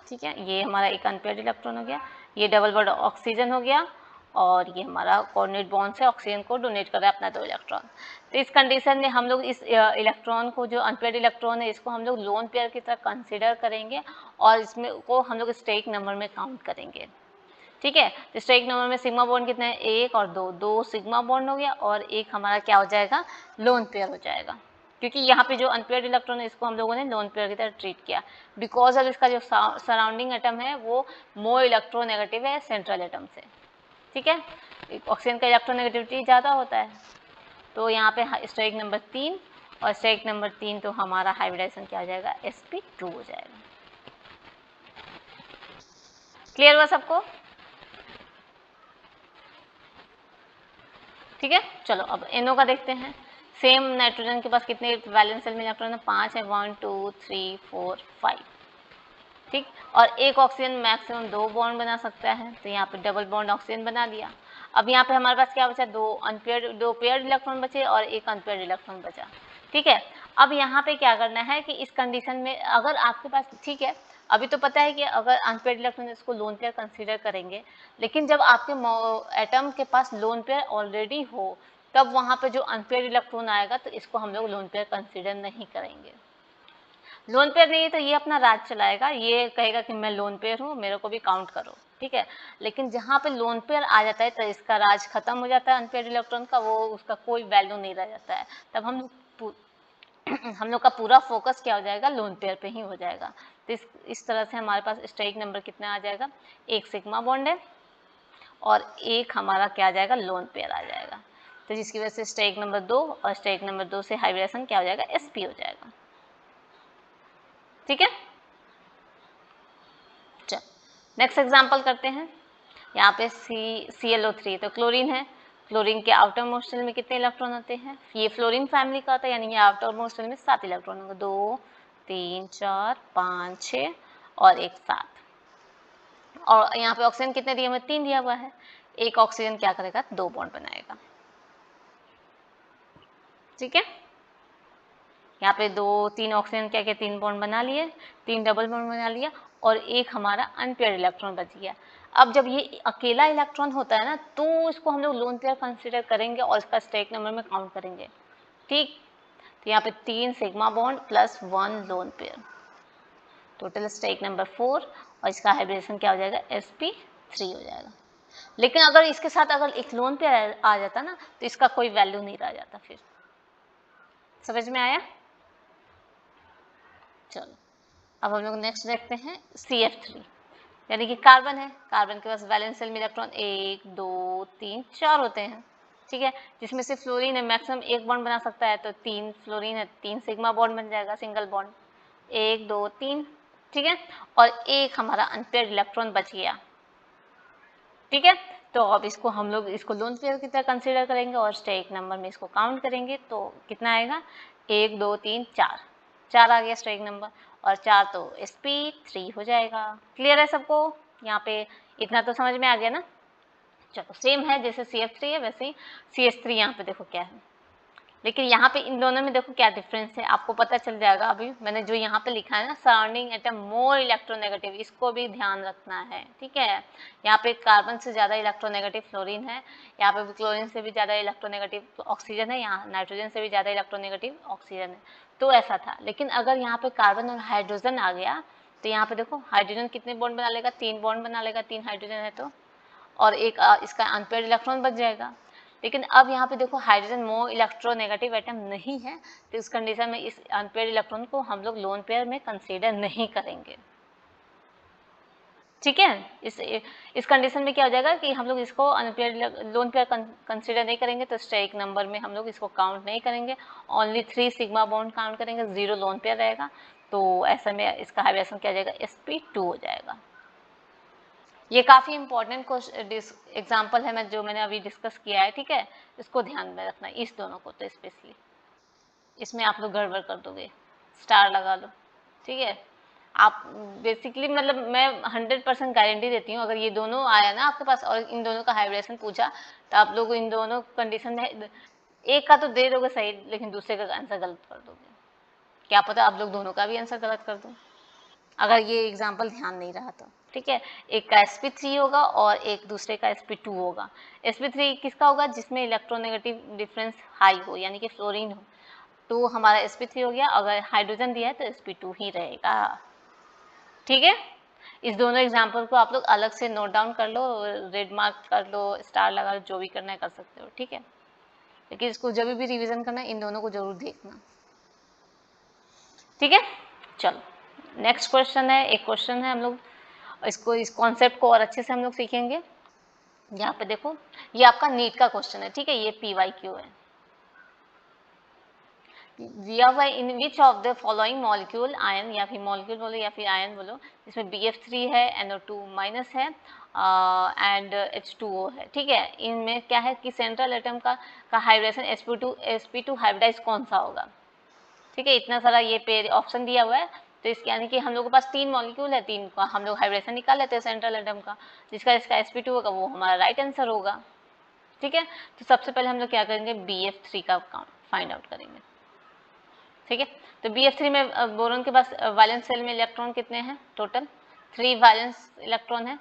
ठीक है, ये हमारा एक अनपेयर्ड इलेक्ट्रॉन हो गया, ये डबल बॉन्ड ऑक्सीजन हो गया, और ये हमारा कोऑर्डिनेट बॉन्ड से ऑक्सीजन को डोनेट कर रहा है अपना 2 इलेक्ट्रॉन। तो इस कंडीशन में हम लोग इस इलेक्ट्रॉन को, जो अनपेयर्ड इलेक्ट्रॉन है, इसको हम लोग लोन पेयर की तरह कंसिडर करेंगे, और इसमें को हम लोग स्टेरिक नंबर में काउंट करेंगे। ठीक है। तो स्टेरिक नंबर में सिग्मा बॉन्ड कितने हैं, 1 और 2, 2 सिग्मा बॉन्ड हो गया और एक हमारा क्या हो जाएगा, लोन पेयर हो जाएगा, क्योंकि यहाँ पे जो अनपेयर्ड इलेक्ट्रॉन है इसको हम लोगों ने लोन पेयर की तरह ट्रीट किया, बिकॉज ऑफ इसका जो सराउंडिंग एटम है वो मोर इलेक्ट्रोनेगेटिव है सेंट्रल एटम से। ठीक है, ऑक्सीजन का इलेक्ट्रोनेगेटिविटी ज़्यादा होता है, तो यहाँ पे स्टेरिक नंबर 3 और स्टेरिक नंबर 3 तो हमारा हाइब्रिडाइजेशन क्या हो जाएगा, sp2 हो जाएगा। क्लियर हुआ सबको? ठीक है, चलो अब NO का देखते हैं। सेम नाइट्रोजन के पास कितने वैलेंस शेल में इलेक्ट्रॉन है, 5 है, 1 2 3 4 5। ठीक, और एक ऑक्सीजन मैक्सिमम 2 बॉन्ड बना सकता है, तो यहाँ पे डबल बॉन्ड ऑक्सीजन बना दिया। अब यहाँ पे हमारे पास क्या बचा, दो पेयर्ड इलेक्ट्रॉन बचे और एक अनपेयर्ड इलेक्ट्रॉन बचा। ठीक है, अब यहाँ पे क्या करना है कि इस कंडीशन में अगर आपके पास, ठीक है, अभी तो पता है कि अगर अनपेयर्ड इलेक्ट्रॉन इसको लोन पेयर कंसीडर करेंगे, लेकिन जब आपके एटम के पास लोन पेयर ऑलरेडी हो तब वहाँ पे जो अनपेयर्ड इलेक्ट्रॉन आएगा तो इसको हम लोग लोन पेयर कंसीडर नहीं करेंगे। लोन पेयर नहीं है तो ये अपना राज चलाएगा, ये कहेगा कि मैं लोन पेयर हूँ, मेरे को भी काउंट करो। ठीक है, लेकिन जहाँ पे लोन पेयर आ जाता है तो इसका राज खत्म हो जाता है अनपेयर्ड इलेक्ट्रॉन का, वो उसका कोई वैल्यू नहीं रह जाता है। तब हम लोग का पूरा फोकस क्या हो जाएगा, लोन पेयर पे ही हो जाएगा। तो इस तरह से हमारे पास स्टेरिक नंबर कितना आ जाएगा, एक सिग्मा बॉन्ड है और एक हमारा क्या आ जाएगा, लोन पेयर आ जाएगा। तो जिसकी वजह से स्टेरिक नंबर 2 और स्टेरिक नंबर 2 से हाइब्रिडेशन क्या हो जाएगा, sp हो जाएगा। ठीक है, चल नेक्स्ट एग्जांपल करते हैं। यहाँ पे ClO3 तो क्लोरीन है, क्लोरीन के आउटर मोस्ट शेल में कितने इलेक्ट्रॉन होते हैं, ये फ्लोरीन फैमिली का होता है, यानी ये आउटर मोस्ट शेल में 7 इलेक्ट्रॉन होंगे, 2 3 4 5 6 और एक 7। और यहाँ पे ऑक्सीजन कितने दिए हुए, 3 दिया हुआ है। एक ऑक्सीजन क्या करेगा, 2 बॉन्ड बनाएगा। ठीक है, यहाँ पे 2 3 ऑक्सीजन क्या 3 बॉन्ड बना लिए, 3 डबल बॉन्ड बना लिया और एक हमारा अनपेयर्ड इलेक्ट्रॉन बच गया। अब जब ये अकेला इलेक्ट्रॉन होता है ना तो इसको हम लोग लोन पेयर कंसीडर करेंगे और इसका स्टेरिक नंबर में काउंट करेंगे। ठीक, तो यहाँ पे 3 sigma bond plus 1 lone pair, total steric number 4 और इसका हाइब्रिडेशन क्या हो जाएगा, sp3 हो जाएगा। लेकिन अगर इसके साथ अगर एक लोन पेयर आ जाता ना तो इसका कोई वैल्यू नहीं रह जाता। फिर समझ में आया? चलो अब हम लोग नेक्स्ट देखते हैं CF3, यानी कि कार्बन है, कार्बन के पास वैलेंस शेल में इलेक्ट्रॉन 1 2 3 4 होते हैं। ठीक है, जिसमें से फ्लोरीन है मैक्सिमम एक बॉन्ड बना सकता है, तो 3 फ्लोरीन है, 3 सिग्मा बॉन्ड बन जाएगा, सिंगल बॉन्ड, 1 2 3। ठीक है, और एक हमारा अनपेयर्ड इलेक्ट्रॉन बच गया। ठीक है, तो अब इसको हम लोग इसको लोन पेयर की तरह कंसीडर करेंगे और स्टेरिक नंबर में इसको काउंट करेंगे, तो कितना आएगा, 1 2 3 4, 4 आ गया स्टेरिक नंबर, और 4 तो sp3 हो जाएगा। क्लियर है सबको? यहाँ पे इतना तो समझ में आ गया ना? चलो सेम है जैसे CF3 है वैसे ही CH3 यहाँ पे देखो क्या है, लेकिन यहाँ पे इन दोनों में देखो क्या डिफरेंस है, आपको पता चल जाएगा। अभी मैंने जो यहाँ पे लिखा है ना, सराउंडिंग एटम मोर इलेक्ट्रोनेगेटिव, इसको भी ध्यान रखना है। ठीक है, यहाँ पे कार्बन से ज़्यादा इलेक्ट्रोनेगेटिव फ्लोरीन है, यहाँ पे क्लोरीन से भी ज़्यादा इलेक्ट्रोनेगेटिव ऑक्सीजन है, यहाँ नाइट्रोजन से भी ज़्यादा इलेक्ट्रोनेगेटिव ऑक्सीजन है। तो ऐसा था, लेकिन अगर यहाँ पे कार्बन और हाइड्रोजन आ गया तो यहाँ पे देखो हाइड्रोजन कितने बॉन्ड बना लेगा, 3 बॉन्ड बना लेगा, 3 हाइड्रोजन है तो, और एक इसका अनपेयर्ड इलेक्ट्रॉन बच जाएगा। लेकिन अब यहाँ पे देखो हाइड्रोजन मोर इलेक्ट्रोनेगेटिव एटम नहीं है, तो इस कंडीशन में इस अनपेयर्ड इलेक्ट्रॉन को हम लोग लोन पेयर में कंसीडर नहीं करेंगे। ठीक है, इस कंडीशन में क्या हो जाएगा कि हम लोग इसको अनपेयर्ड लोन पेयर कंसीडर नहीं करेंगे, तो स्टेरिक नंबर में हम लोग इसको काउंट नहीं करेंगे, ओनली 3 सिग्मा बॉन्ड काउंट करेंगे, 0 लोन पेयर रहेगा। तो ऐसे में इसका हाइब्रिडेशन क्या हो जाएगा, sp2 हो जाएगा। ये काफ़ी इंपॉर्टेंट एग्जाम्पल है मैं जो मैंने अभी डिस्कस किया है। ठीक है, इसको ध्यान में रखना, इस दोनों को तो स्पेशली, इसमें आप लोग गड़बड़ कर दोगे, स्टार लगा लो। ठीक है, आप बेसिकली मतलब मैं 100% गारंटी देती हूँ, अगर ये दोनों आया ना आपके पास और इन दोनों का हाइब्रिडेशन पूछा तो आप लोग इन दोनों कंडीशन में एक का तो दे दोगे सही, लेकिन दूसरे का आंसर गलत कर दोगे। क्या पता आप लोग दोनों का भी आंसर गलत कर दो, अगर ये एग्जाम्पल ध्यान नहीं रहा तो। ठीक है, एक का sp3 होगा और एक दूसरे का sp2 होगा। sp3 किसका होगा, जिसमें इलेक्ट्रोनेगेटिव डिफरेंस हाई हो, यानी कि फ्लोरीन हो, तो हमारा sp3 हो गया। अगर हाइड्रोजन दिया है तो sp2 ही रहेगा। ठीक है, इस दोनों एग्जाम्पल को आप लोग अलग से नोट डाउन कर लो, रेड मार्क कर लो, स्टार लगा लो, जो भी करना है कर सकते हो, ठीक है। लेकिन इसको जब भी रिवीजन करना है इन दोनों को जरूर देखना, ठीक है। चलो नेक्स्ट क्वेश्चन है, एक क्वेश्चन है, हम लोग इसको इस कॉन्सेप्ट को और अच्छे से हम लोग सीखेंगे। यहाँ पे देखो ये आपका नीट का क्वेश्चन है, ठीक है, ये PYQ है। in which of the following molecule ion, या फिर मॉलिक्यूल बोलो या फिर आयन बोलो, इसमें BF3 है, NO2 माइनस है एंड H2O है, ठीक है। इनमें क्या है कि सेंट्रल एटम का हाइब्रिडेशन sp2 हाइब्रिडाइज कौन सा होगा, ठीक है। इतना सारा ये पे ऑप्शन दिया हुआ है, तो इसके यानी कि हम लोग के पास 3 मॉलिक्यूल है, 3 का हम लोग हाइब्रिडेशन निकाल लेते हैं सेंट्रल एटम का, जिसका इसका sp2 होगा वो हमारा राइट आंसर होगा, ठीक है। तो सबसे पहले हम लोग क्या करेंगे, BF3 का फाइंड आउट करेंगे, ठीक है। तो BF3 में बोरोन के पास वैलेंस सेल में इलेक्ट्रॉन कितने हैं, टोटल 3 वैलेंस इलेक्ट्रॉन है,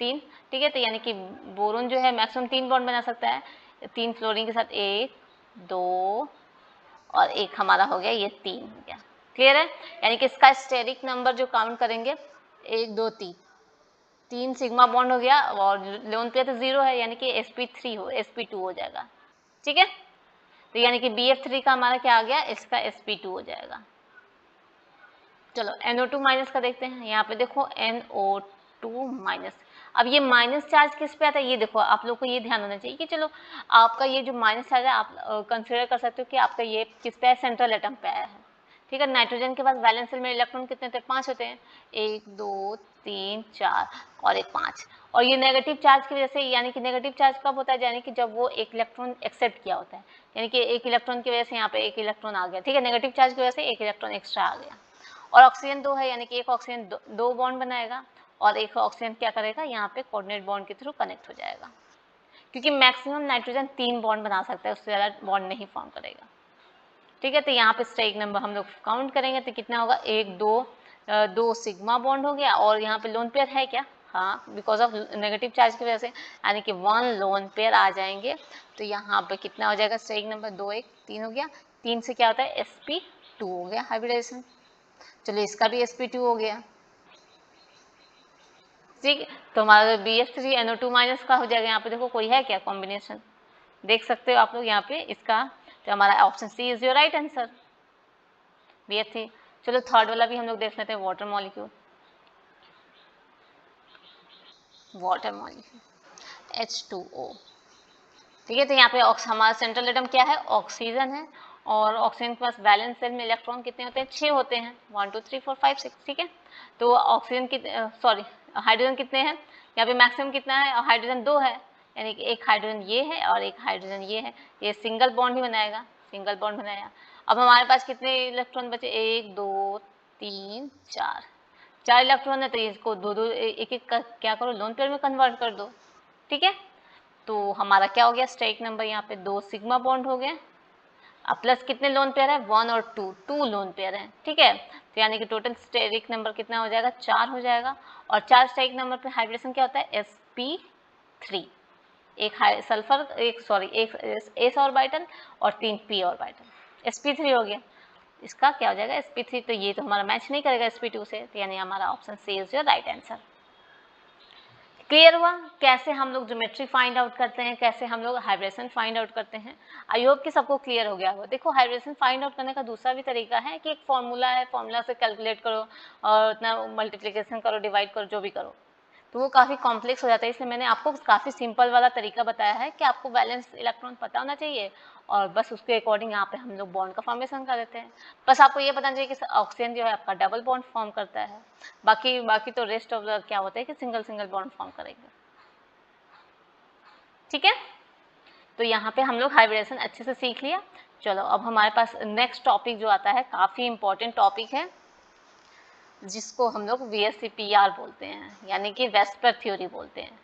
3, ठीक है। तो यानी कि बोरोन जो है मैक्सिमम 3 बॉन्ड बना सकता है, 3 फ्लोरीन के साथ 1 2 और 1 हमारा हो गया, ये 3 हो गया, क्लियर है। यानी कि इसका स्टेरिक नंबर जो काउंट करेंगे 1 2 3 सिग्मा बॉन्ड हो गया, और लोन पेयर तो 0 है, यानी कि sp3 हो sp2 हो जाएगा, ठीक है। तो यानी कि BF3 का हमारा क्या आ गया, इसका sp2 हो जाएगा। चलो NO2 माइनस का देखते हैं, यहाँ पे देखो NO2 माइनस। अब ये माइनस चार्ज किस पे आता है, ये देखो आप लोग को ये ध्यान होना चाहिए कि चलो आपका ये जो माइनस चार्ज है आप कंसिडर कर सकते हो कि आपका ये किस पे है, सेंट्रल एटम पे आया है, ठीक है। नाइट्रोजन के पास वैलेंस शेल में इलेक्ट्रॉन कितने थे, 5 होते हैं, 1 2 3 4 और एक 5, और ये नेगेटिव चार्ज की वजह से, यानी कि नेगेटिव चार्ज कब होता है, यानी कि जब वो एक इलेक्ट्रॉन एक्सेप्ट किया होता है, यानी कि एक इलेक्ट्रॉन की वजह से यहाँ पे एक इलेक्ट्रॉन आ गया, ठीक है, नेगेटिव चार्ज की वजह से एक इलेक्ट्रॉन एक्स्ट्रा आ गया। और ऑक्सीजन 2 है, यानी कि एक ऑक्सीजन 2 बॉन्ड बनाएगा और एक ऑक्सीजन क्या करेगा, यहाँ पे कोऑर्डिनेट बॉन्ड के थ्रू कनेक्ट हो जाएगा, क्योंकि मैक्सिमम नाइट्रोजन 3 बॉन्ड बना सकता है, उससे ज़्यादा बॉन्ड नहीं फॉर्म करेगा, ठीक है। तो यहाँ पे स्टेरिक नंबर हम लोग काउंट करेंगे तो कितना होगा, 1 2 सिग्मा बॉन्ड हो गया, और यहाँ पे लोन पेयर है क्या, हाँ, बिकॉज ऑफ नेगेटिव चार्ज की वजह से, यानी कि 1 लोन पेयर आ जाएंगे। तो यहाँ पे कितना हो जाएगा, स्टेरिक नंबर 2 1 3 हो गया, 3 से क्या होता है, sp2 हो गया हाइब्रिडेशन। चलो इसका भी sp2 हो गया, ठीक है। तो हमारा BF3 NO2 माइनस का हो जाएगा। यहाँ पे देखो कोई है क्या कॉम्बिनेशन, देख सकते हो आप लोग यहाँ पे इसका, तो हमारा option C is your right answer, BF3। चलो थर्ड वाला भी हम लोग देख लेते हैं, water molecule, water molecule H2O, ठीक है। तो यहाँ पे हमारा सेंट्रल एटम क्या है, ऑक्सीजन है, और ऑक्सीजन के पास वैलेंस शेल में इलेक्ट्रॉन कितने होते हैं, 6 होते हैं, 1 2 3 4 5 6, ठीक है। तो ऑक्सीजन की सॉरी हाइड्रोजन कितने हैं, यहाँ पे मैक्सिमम कितना है, हाइड्रोजन 2 है, यानी कि एक हाइड्रोजन ये है और एक हाइड्रोजन ये है, ये सिंगल बॉन्ड ही बनाएगा, सिंगल बॉन्ड बनाया। अब हमारे पास कितने इलेक्ट्रॉन बचे, 1 2 3 4 इलेक्ट्रॉन है, तो इसको दो दो एक एक क्या करो, लोन पेयर में कन्वर्ट कर दो, ठीक है। तो हमारा क्या हो गया, स्टेरिक नंबर यहाँ पे 2 सिग्मा बॉन्ड हो गए, अब प्लस कितने लोन पेयर है, 1 और 2 लोन पेयर है, ठीक है। तो यानी कि टोटल स्टेरिक नंबर कितना हो जाएगा, 4 हो जाएगा, और 4 स्टेरिक नंबर पे हाइब्रिडेशन क्या होता है, sp3, एक सल्फर एक एस ऑर्बिटल और 3 p ऑर्बिटल, sp3 हो गया। इसका क्या हो जाएगा, sp3, तो ये तो हमारा मैच नहीं करेगा sp2 से, तो यानी हमारा option C is your right answer. Clear हुआ कैसे हम लोग ज्योमेट्री फाइंड आउट करते हैं, कैसे हम लोग हाइब्रिडेशन फाइंड आउट करते हैं। आई होप कि सबको क्लियर हो गया होगा। देखो हाइब्रिडेशन फाइंड आउट करने का दूसरा भी तरीका है कि एक फॉर्मूला है, फॉर्मूला से कैलकुलेट करो और उतना मल्टीप्लिकेशन करो, डिवाइड करो, जो भी करो, तो वो काफ़ी कॉम्प्लेक्स हो जाता है। इसलिए मैंने आपको काफ़ी सिंपल वाला तरीका बताया है कि आपको वैलेंस इलेक्ट्रॉन पता होना चाहिए और बस उसके अकॉर्डिंग यहाँ पे हम लोग बॉन्ड का फॉर्मेशन कर देते हैं। बस आपको ये पता चाहिए कि ऑक्सीजन जो है आपका डबल बॉन्ड फॉर्म करता है, बाकी तो रेस्ट ऑफ द क्या होता है कि सिंगल बॉन्ड फॉर्म करेंगे, ठीक है। तो यहाँ पे हम लोग हाइब्रिडेशन अच्छे से सीख लिया। चलो अब हमारे पास नेक्स्ट टॉपिक जो आता है, काफ़ी इंपॉर्टेंट टॉपिक है, जिसको हम लोग VSCPR बोलते हैं, यानी कि वेस्पर थ्योरी बोलते हैं,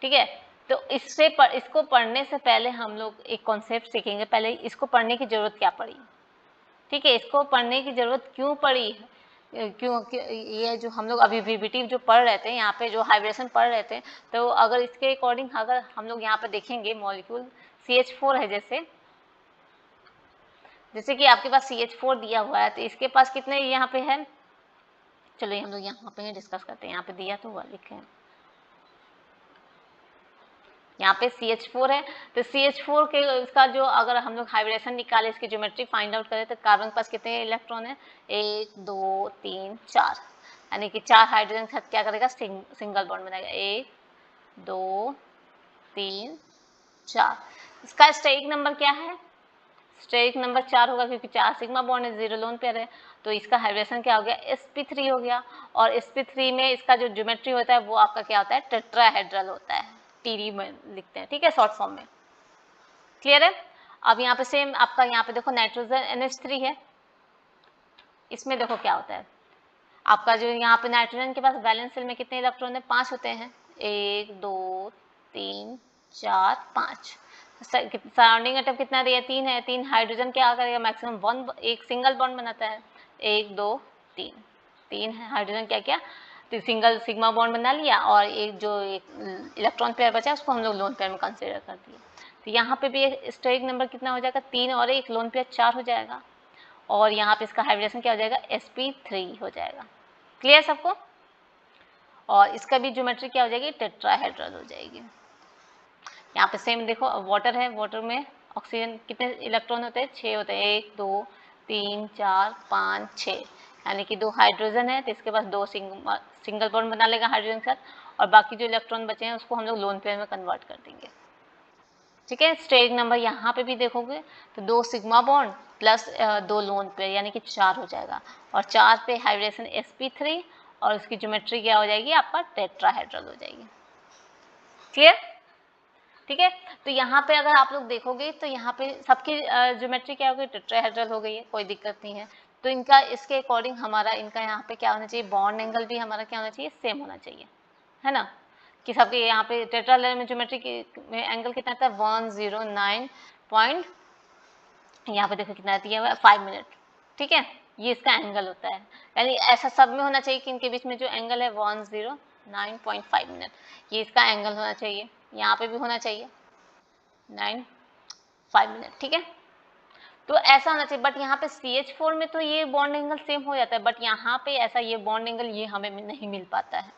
ठीक है। तो इसको पढ़ने से पहले हम लोग एक कॉन्सेप्ट सीखेंगे। पहले इसको पढ़ने की ज़रूरत क्या पड़ी, ठीक है, इसको पढ़ने की ज़रूरत क्यों पड़ी, क्यों ये जो हम लोग अभी VBT जो पढ़ रहे थे, यहाँ पे जो हाइब्रिडेशन पढ़ रहे थे, तो अगर इसके अकॉर्डिंग अगर हम लोग यहाँ पे देखेंगे मॉलिक्यूल CH4 है, जैसे कि आपके पास CH4 दिया हुआ है, तो इसके पास कितने यहाँ पे है, चलो ये हम लोग यहाँ पे डिस्कस करते हैं। यहाँ पे दिया तो हुआ लिखे हैं, यहाँ पे CH4 है, तो CH4 के इसका जो अगर हम लोग हाइब्रिडेशन निकाले, इसकी ज्योमेट्री फाइंड आउट करें, तो कार्बन के पास कितने इलेक्ट्रॉन है, 1 2 3 4, यानी कि 4 हाइड्रोजन के साथ क्या करेगा, सिंगल बॉन्ड बनाएगा, 1 2 3 4। इसका स्टेरिक नंबर क्या है, स्टेरिक नंबर 4 होगा, क्योंकि 4 सिग्मा बॉन्ड है, 0 लोन पेयर है, तो इसका हाइब्रिडेशन क्या हो गया, sp3 हो गया। और sp3 में इसका जो ज्योमेट्री होता है वो आपका क्या होता है, टेट्राहेड्रल होता है, टीडी में लिखते हैं, ठीक है, शॉर्ट फॉर्म में। क्लियर है। अब यहाँ पे सेम आपका, यहाँ पे देखो नाइट्रोजन NH3 है, इसमें देखो क्या होता है आपका, जो यहाँ पे नाइट्रोजन के पास वैलेंस शेल में कितने इलेक्ट्रॉन है, 5 होते हैं, 1 2 3 4 5। सराउंडिंग एटम कितना दिया, 3 है, 3 हाइड्रोजन क्या करेगा, मैक्सिमम 1 एक सिंगल बॉन्ड बनाता है, 1 2 3, 3 है हाइड्रोजन क्या किया, तो सिंगल सिग्मा बॉन्ड बना लिया, और एक जो एक इलेक्ट्रॉन पेयर बचा उसको हम लोग लोन पेयर में कंसीडर कर दिया। तो यहाँ पे भी स्टेरिक नंबर कितना हो जाएगा, 3 और एक लोन पेयर 4 हो जाएगा, और यहाँ पे इसका हाइब्रिडेशन क्या हो जाएगा, sp3 हो जाएगा। क्लियर सबको। और इसका भी ज्योमेट्री क्या हो जाएगी, टेट्राहेड्रल हो जाएगी। यहाँ पे सेम देखो वाटर है, वाटर में ऑक्सीजन कितने इलेक्ट्रॉन होते हैं, 6 होते हैं, 1 2 3 4 5 6, यानी कि 2 हाइड्रोजन है, तो इसके पास 2 सिंगल बॉन्ड बना लेगा हाइड्रोजन के साथ, और बाकी जो इलेक्ट्रॉन बचे हैं उसको हम लोग लोन पेयर में कन्वर्ट कर देंगे। ठीक है, स्टेरिक नंबर यहाँ पे भी देखोगे तो 2 sigma bond plus 2 lone pair, यानी कि 4 हो जाएगा, और 4 पे हाइब्रिडेशन sp3, और उसकी ज्योमेट्री क्या हो जाएगी, आपका टेट्राहेड्रल हो जाएगी। क्लियर। ठीक है, तो यहाँ पे अगर आप लोग देखोगे तो यहाँ पे सबकी ज्योमेट्री क्या हो गई, टेट्राहेड्रल हो गई है, कोई दिक्कत नहीं है। तो इनका इसके अकॉर्डिंग हमारा इनका यहाँ पे क्या होना चाहिए, बॉन्ड एंगल भी हमारा क्या होना चाहिए, सेम होना चाहिए, है ना, कि सबके यहाँ पे टेट्राहेड्रल में ज्योमेट्री में एंगल कितना था, 109 पॉइंट, यहाँ पे देखो कितना दिया हुआ है, 5 मिनट। ठीक है, ये इसका एंगल होता है, यानी ऐसा सब में होना चाहिए कि इनके बीच में जो एंगल है 109.5 मिनट, ये इसका एंगल होना चाहिए, यहाँ पे भी होना चाहिए 9.5 मिनट। ठीक है, तो ऐसा होना चाहिए, बट यहाँ पे CH4 में तो ये बॉन्ड एंगल सेम हो जाता है, बट यहाँ पे ऐसा ये बॉन्ड एंगल ये हमें नहीं मिल पाता है।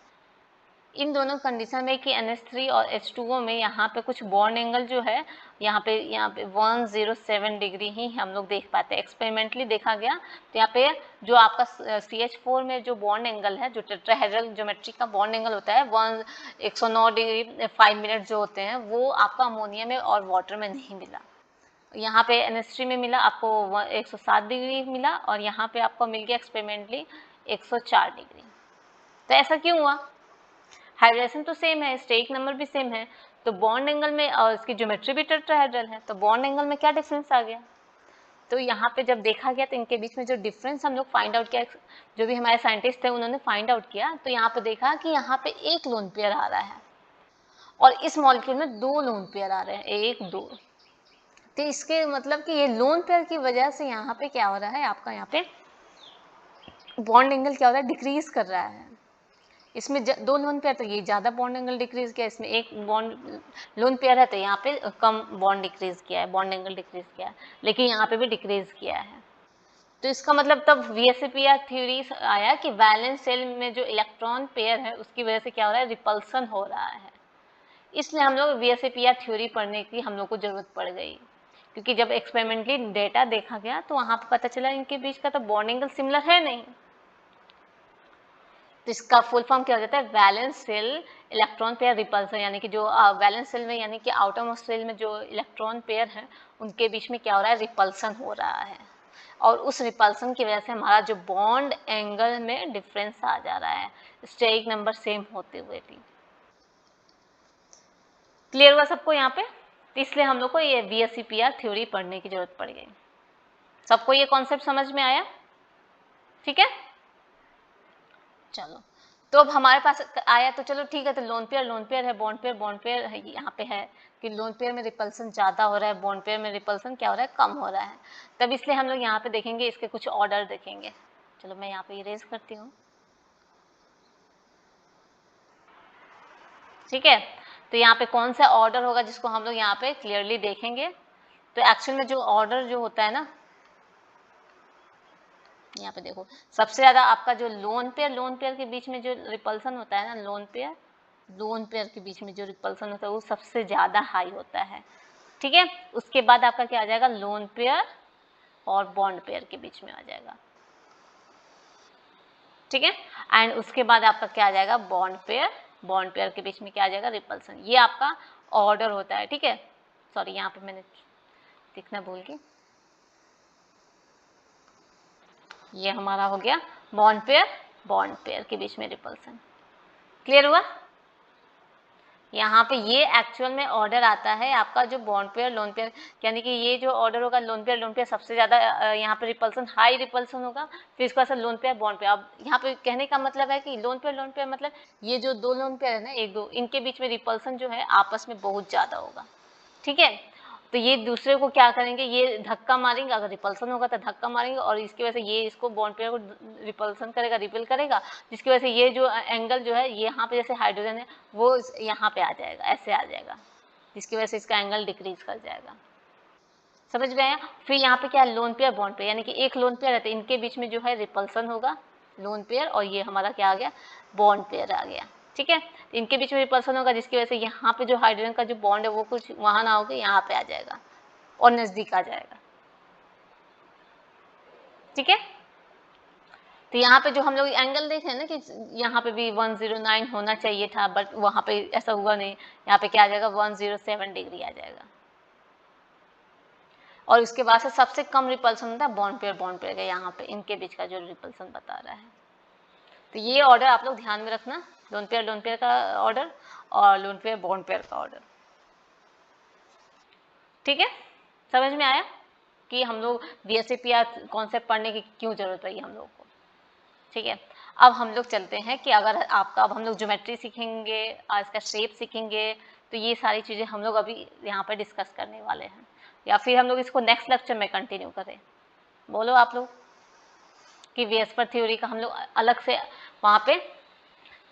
इन दोनों कंडीशन में कि NH3 और H2O में यहाँ पे कुछ बॉन्ड एंगल जो है यहाँ पे 107 डिग्री ही हम लोग देख पाते हैं, एक्सपेरिमेंटली देखा गया। तो यहाँ पे जो आपका CH4 में जो बॉन्ड एंगल है, जो टेट्राहेड्रल ज्योमेट्री का बॉन्ड एंगल होता है 109 डिग्री 5 मिनट जो होते हैं, वो आपका अमोनिया में और वाटर में नहीं मिला। यहाँ पे NH3 में मिला आपको 107 डिग्री मिला, और यहाँ पे आपको मिल गया एक्सपेरिमेंटली 104 डिग्री। तो ऐसा क्यों हुआ, हाइब्रिडेशन तो सेम है, स्टेरिक नंबर भी सेम है, तो बॉन्ड एंगल में और इसकी ज्योमेट्री भी टेट्राहेड्रल है, तो बॉन्ड एंगल में क्या डिफरेंस आ गया। तो यहाँ पे जब देखा गया तो इनके बीच में जो डिफरेंस हम लोग फाइंड आउट किया, जो भी हमारे साइंटिस्ट थे उन्होंने फाइंड आउट किया, तो यहाँ पे देखा कि यहाँ पे 1 लोन पेयर आ रहा है, और इस मॉलिक्यूल में 2 लोन पेयर आ रहे हैं, 1 2। तो इसके मतलब कि ये लोन पेयर की वजह से यहाँ पे क्या हो रहा है, आपका यहाँ पे बॉन्ड एंगल क्या हो रहा है, डिक्रीज कर रहा है। इसमें 2 लोन पेयर तो ये ज़्यादा बॉन्ड एंगल डिक्रीज किया, इसमें 1 बॉन्ड लोन पेयर है तो यहाँ पे कम बॉन्ड डिक्रीज किया है, बॉन्ड एंगल डिक्रीज किया है, लेकिन यहाँ पे भी डिक्रीज किया है। तो इसका मतलब तब VSEPR थ्योरी आया कि वैलेंस शेल में जो इलेक्ट्रॉन पेयर है उसकी वजह से क्या हो रहा है, रिपल्सन हो रहा है। इसलिए हम लोग VSEPR थ्योरी पढ़ने की हम लोग को जरूरत पड़ गई, क्योंकि जब एक्सपेरिमेंटली डेटा देखा गया तो वहाँ पर पता चला इनके बीच का तो बॉन्ड एंगल सिमिलर है नहीं। तो इसका फुल फॉर्म क्या हो जाता है, valence shell electron pair repulsion, यानी कि जो वैलेंस शेल में यानी कि आउटर मोस्ट शेल में जो इलेक्ट्रॉन पेयर है उनके बीच में क्या हो रहा है, रिपल्सन हो रहा है, और उस रिपल्सन की वजह से हमारा जो बॉन्ड एंगल में डिफरेंस आ जा रहा है, स्टेरिक नंबर सेम होते हुए भी। क्लियर हुआ सबको यहाँ पे। तो इसलिए हम लोग को ये VSEPR थ्योरी पढ़ने की जरूरत पड़ गई। सबको ये कॉन्सेप्ट समझ में आया, ठीक है। चलो, तो अब हमारे पास आया, तो चलो ठीक है, तो लोन पेयर है, बॉन्ड पेयर है, यहाँ पे है कि लोन पेयर में रिपल्सन ज़्यादा हो रहा है, बॉन्ड पेयर में रिपल्सन क्या हो रहा है, कम हो रहा है। तब इसलिए हम लोग यहाँ पे देखेंगे, इसके कुछ ऑर्डर देखेंगे। चलो मैं यहाँ पे इरेज करती हूँ, ठीक है। तो यहाँ पे कौन सा ऑर्डर होगा जिसको हम लोग यहाँ पे क्लियरली देखेंगे। तो एक्चुअल में जो ऑर्डर जो होता है ना, यहाँ पे देखो सबसे ज़्यादा आपका जो लोन पेयर के बीच में जो रिपल्सन होता है ना, लोन पेयर के बीच में जो रिपल्सन होता है वो सबसे ज़्यादा हाई होता है, ठीक है। उसके बाद आपका क्या आ जाएगा, लोन पेयर और बॉन्ड पेयर के बीच में आ जाएगा, ठीक है। एंड उसके बाद आपका क्या आ जाएगा, बॉन्ड पेयर के बीच में क्या आ जाएगा, रिपल्सन। ये आपका ऑर्डर होता है, ठीक है। सॉरी यहाँ पे मैंने लिखना भूल गई, ये हमारा हो गया बॉन्ड पेयर के बीच में रिपल्सन। क्लियर हुआ। यहाँ पे ये एक्चुअल में ऑर्डर आता है आपका जो बॉन्ड पेयर लोन पेयर, यानी कि ये जो ऑर्डर होगा लोन पेयर सबसे ज़्यादा यहाँ पे रिपल्सन, हाई रिपल्सन होगा, फिर इसके बाद लोन पेयर बॉन्ड पेयर। अब यहाँ पे कहने का मतलब है कि लोन पेयर मतलब ये जो दो लोन पेयर है ना, एक दो, इनके बीच में रिपल्सन जो है आपस में बहुत ज़्यादा होगा, ठीक है। तो ये दूसरे को क्या करेंगे, ये धक्का मारेंगे, अगर रिपल्सन होगा तो धक्का मारेंगे, और इसकी वजह से ये इसको बॉन्ड पेयर को रिपल्सन करेगा, रिपेल करेगा, जिसकी वजह से ये जो एंगल जो है, ये यहाँ पे जैसे हाइड्रोजन है वो यहाँ पे आ जाएगा, ऐसे आ जाएगा, जिसकी वजह से इसका एंगल डिक्रीज कर जाएगा। समझ में आया। फिर यहाँ पे क्या है, लोन पेयर बॉन्ड पेयर, यानी कि एक लोन पेयर रहता है, इनके बीच में जो है रिपल्सन होगा, लोन पेयर, और ये हमारा क्या आ गया, बॉन्ड पेयर आ गया, ठीक है। इनके बीच में रिपल्सन होगा, जिसकी वजह से यहाँ पे जो हाइड्रोजन का जो बॉन्ड है वो कुछ वहाँ ना होगा, यहाँ पे आ जाएगा और नजदीक आ जाएगा, ठीक है। तो यहाँ पे जो हम लोग एंगल देख रहे हैं ना कि यहाँ पे भी 109 होना चाहिए था, बट वहाँ पे ऐसा हुआ नहीं, यहाँ पे क्या आ जाएगा, 107 डिग्री आ जाएगा। और उसके बाद से सबसे कम रिपल्सन होता है बॉन्ड पेयर का, यहाँ पे इनके बीच का जो रिपल्सन बता रहा है। तो ये ऑर्डर आप लोग ध्यान में रखना, लोन पेयर का ऑर्डर और लोन पेयर बॉन्ड पेयर का ऑर्डर, ठीक है। समझ में आया कि हम लोग बीएसएपीआर कॉन्सेप्ट पढ़ने की क्यों जरूरत पड़ी हम लोग को, ठीक है। अब हम लोग चलते हैं कि अगर आपका, अब हम लोग ज्योमेट्री सीखेंगे और इसका शेप सीखेंगे, तो ये सारी चीज़ें हम लोग अभी यहाँ पर डिस्कस करने वाले हैं, या फिर हम लोग इसको नेक्स्ट लेक्चर में कंटिन्यू करें, बोलो आप लोग, कि वेस्पर थ्योरी का हम लोग अलग से वहाँ पे।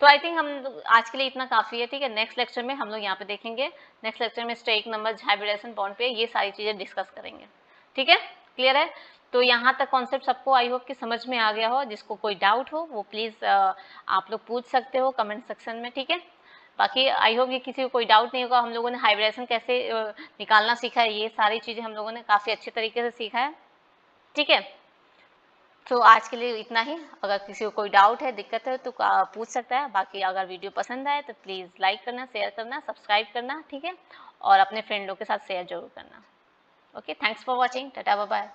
तो आई थिंक हम आज के लिए इतना काफ़ी है, ठीक है। नेक्स्ट लेक्चर में हम लोग यहाँ पे देखेंगे, नेक्स्ट लेक्चर में स्टेरिक नंबर, हाइब्रिडेशन, बॉन्ड पे, ये सारी चीज़ें डिस्कस करेंगे, ठीक है। क्लियर है। तो यहाँ तक कॉन्सेप्ट सबको आई होप कि समझ में आ गया हो। जिसको कोई डाउट हो वो प्लीज़ आप लोग पूछ सकते हो कमेंट सेक्शन में, ठीक है। बाकी आई होप ये किसी को कोई डाउट नहीं होगा। हम लोगों ने हाइब्रिडेशन कैसे निकालना सीखा है, ये सारी चीज़ें हम लोगों ने काफ़ी अच्छे तरीके से सीखा है, ठीक है। तो आज के लिए इतना ही। अगर किसी को कोई डाउट है, दिक्कत है तो पूछ सकता है। बाकी अगर वीडियो पसंद आए तो प्लीज़ लाइक करना, शेयर करना, सब्सक्राइब करना, ठीक है। और अपने फ्रेंडों के साथ शेयर जरूर करना। Okay, thanks for watching, tata bye bye.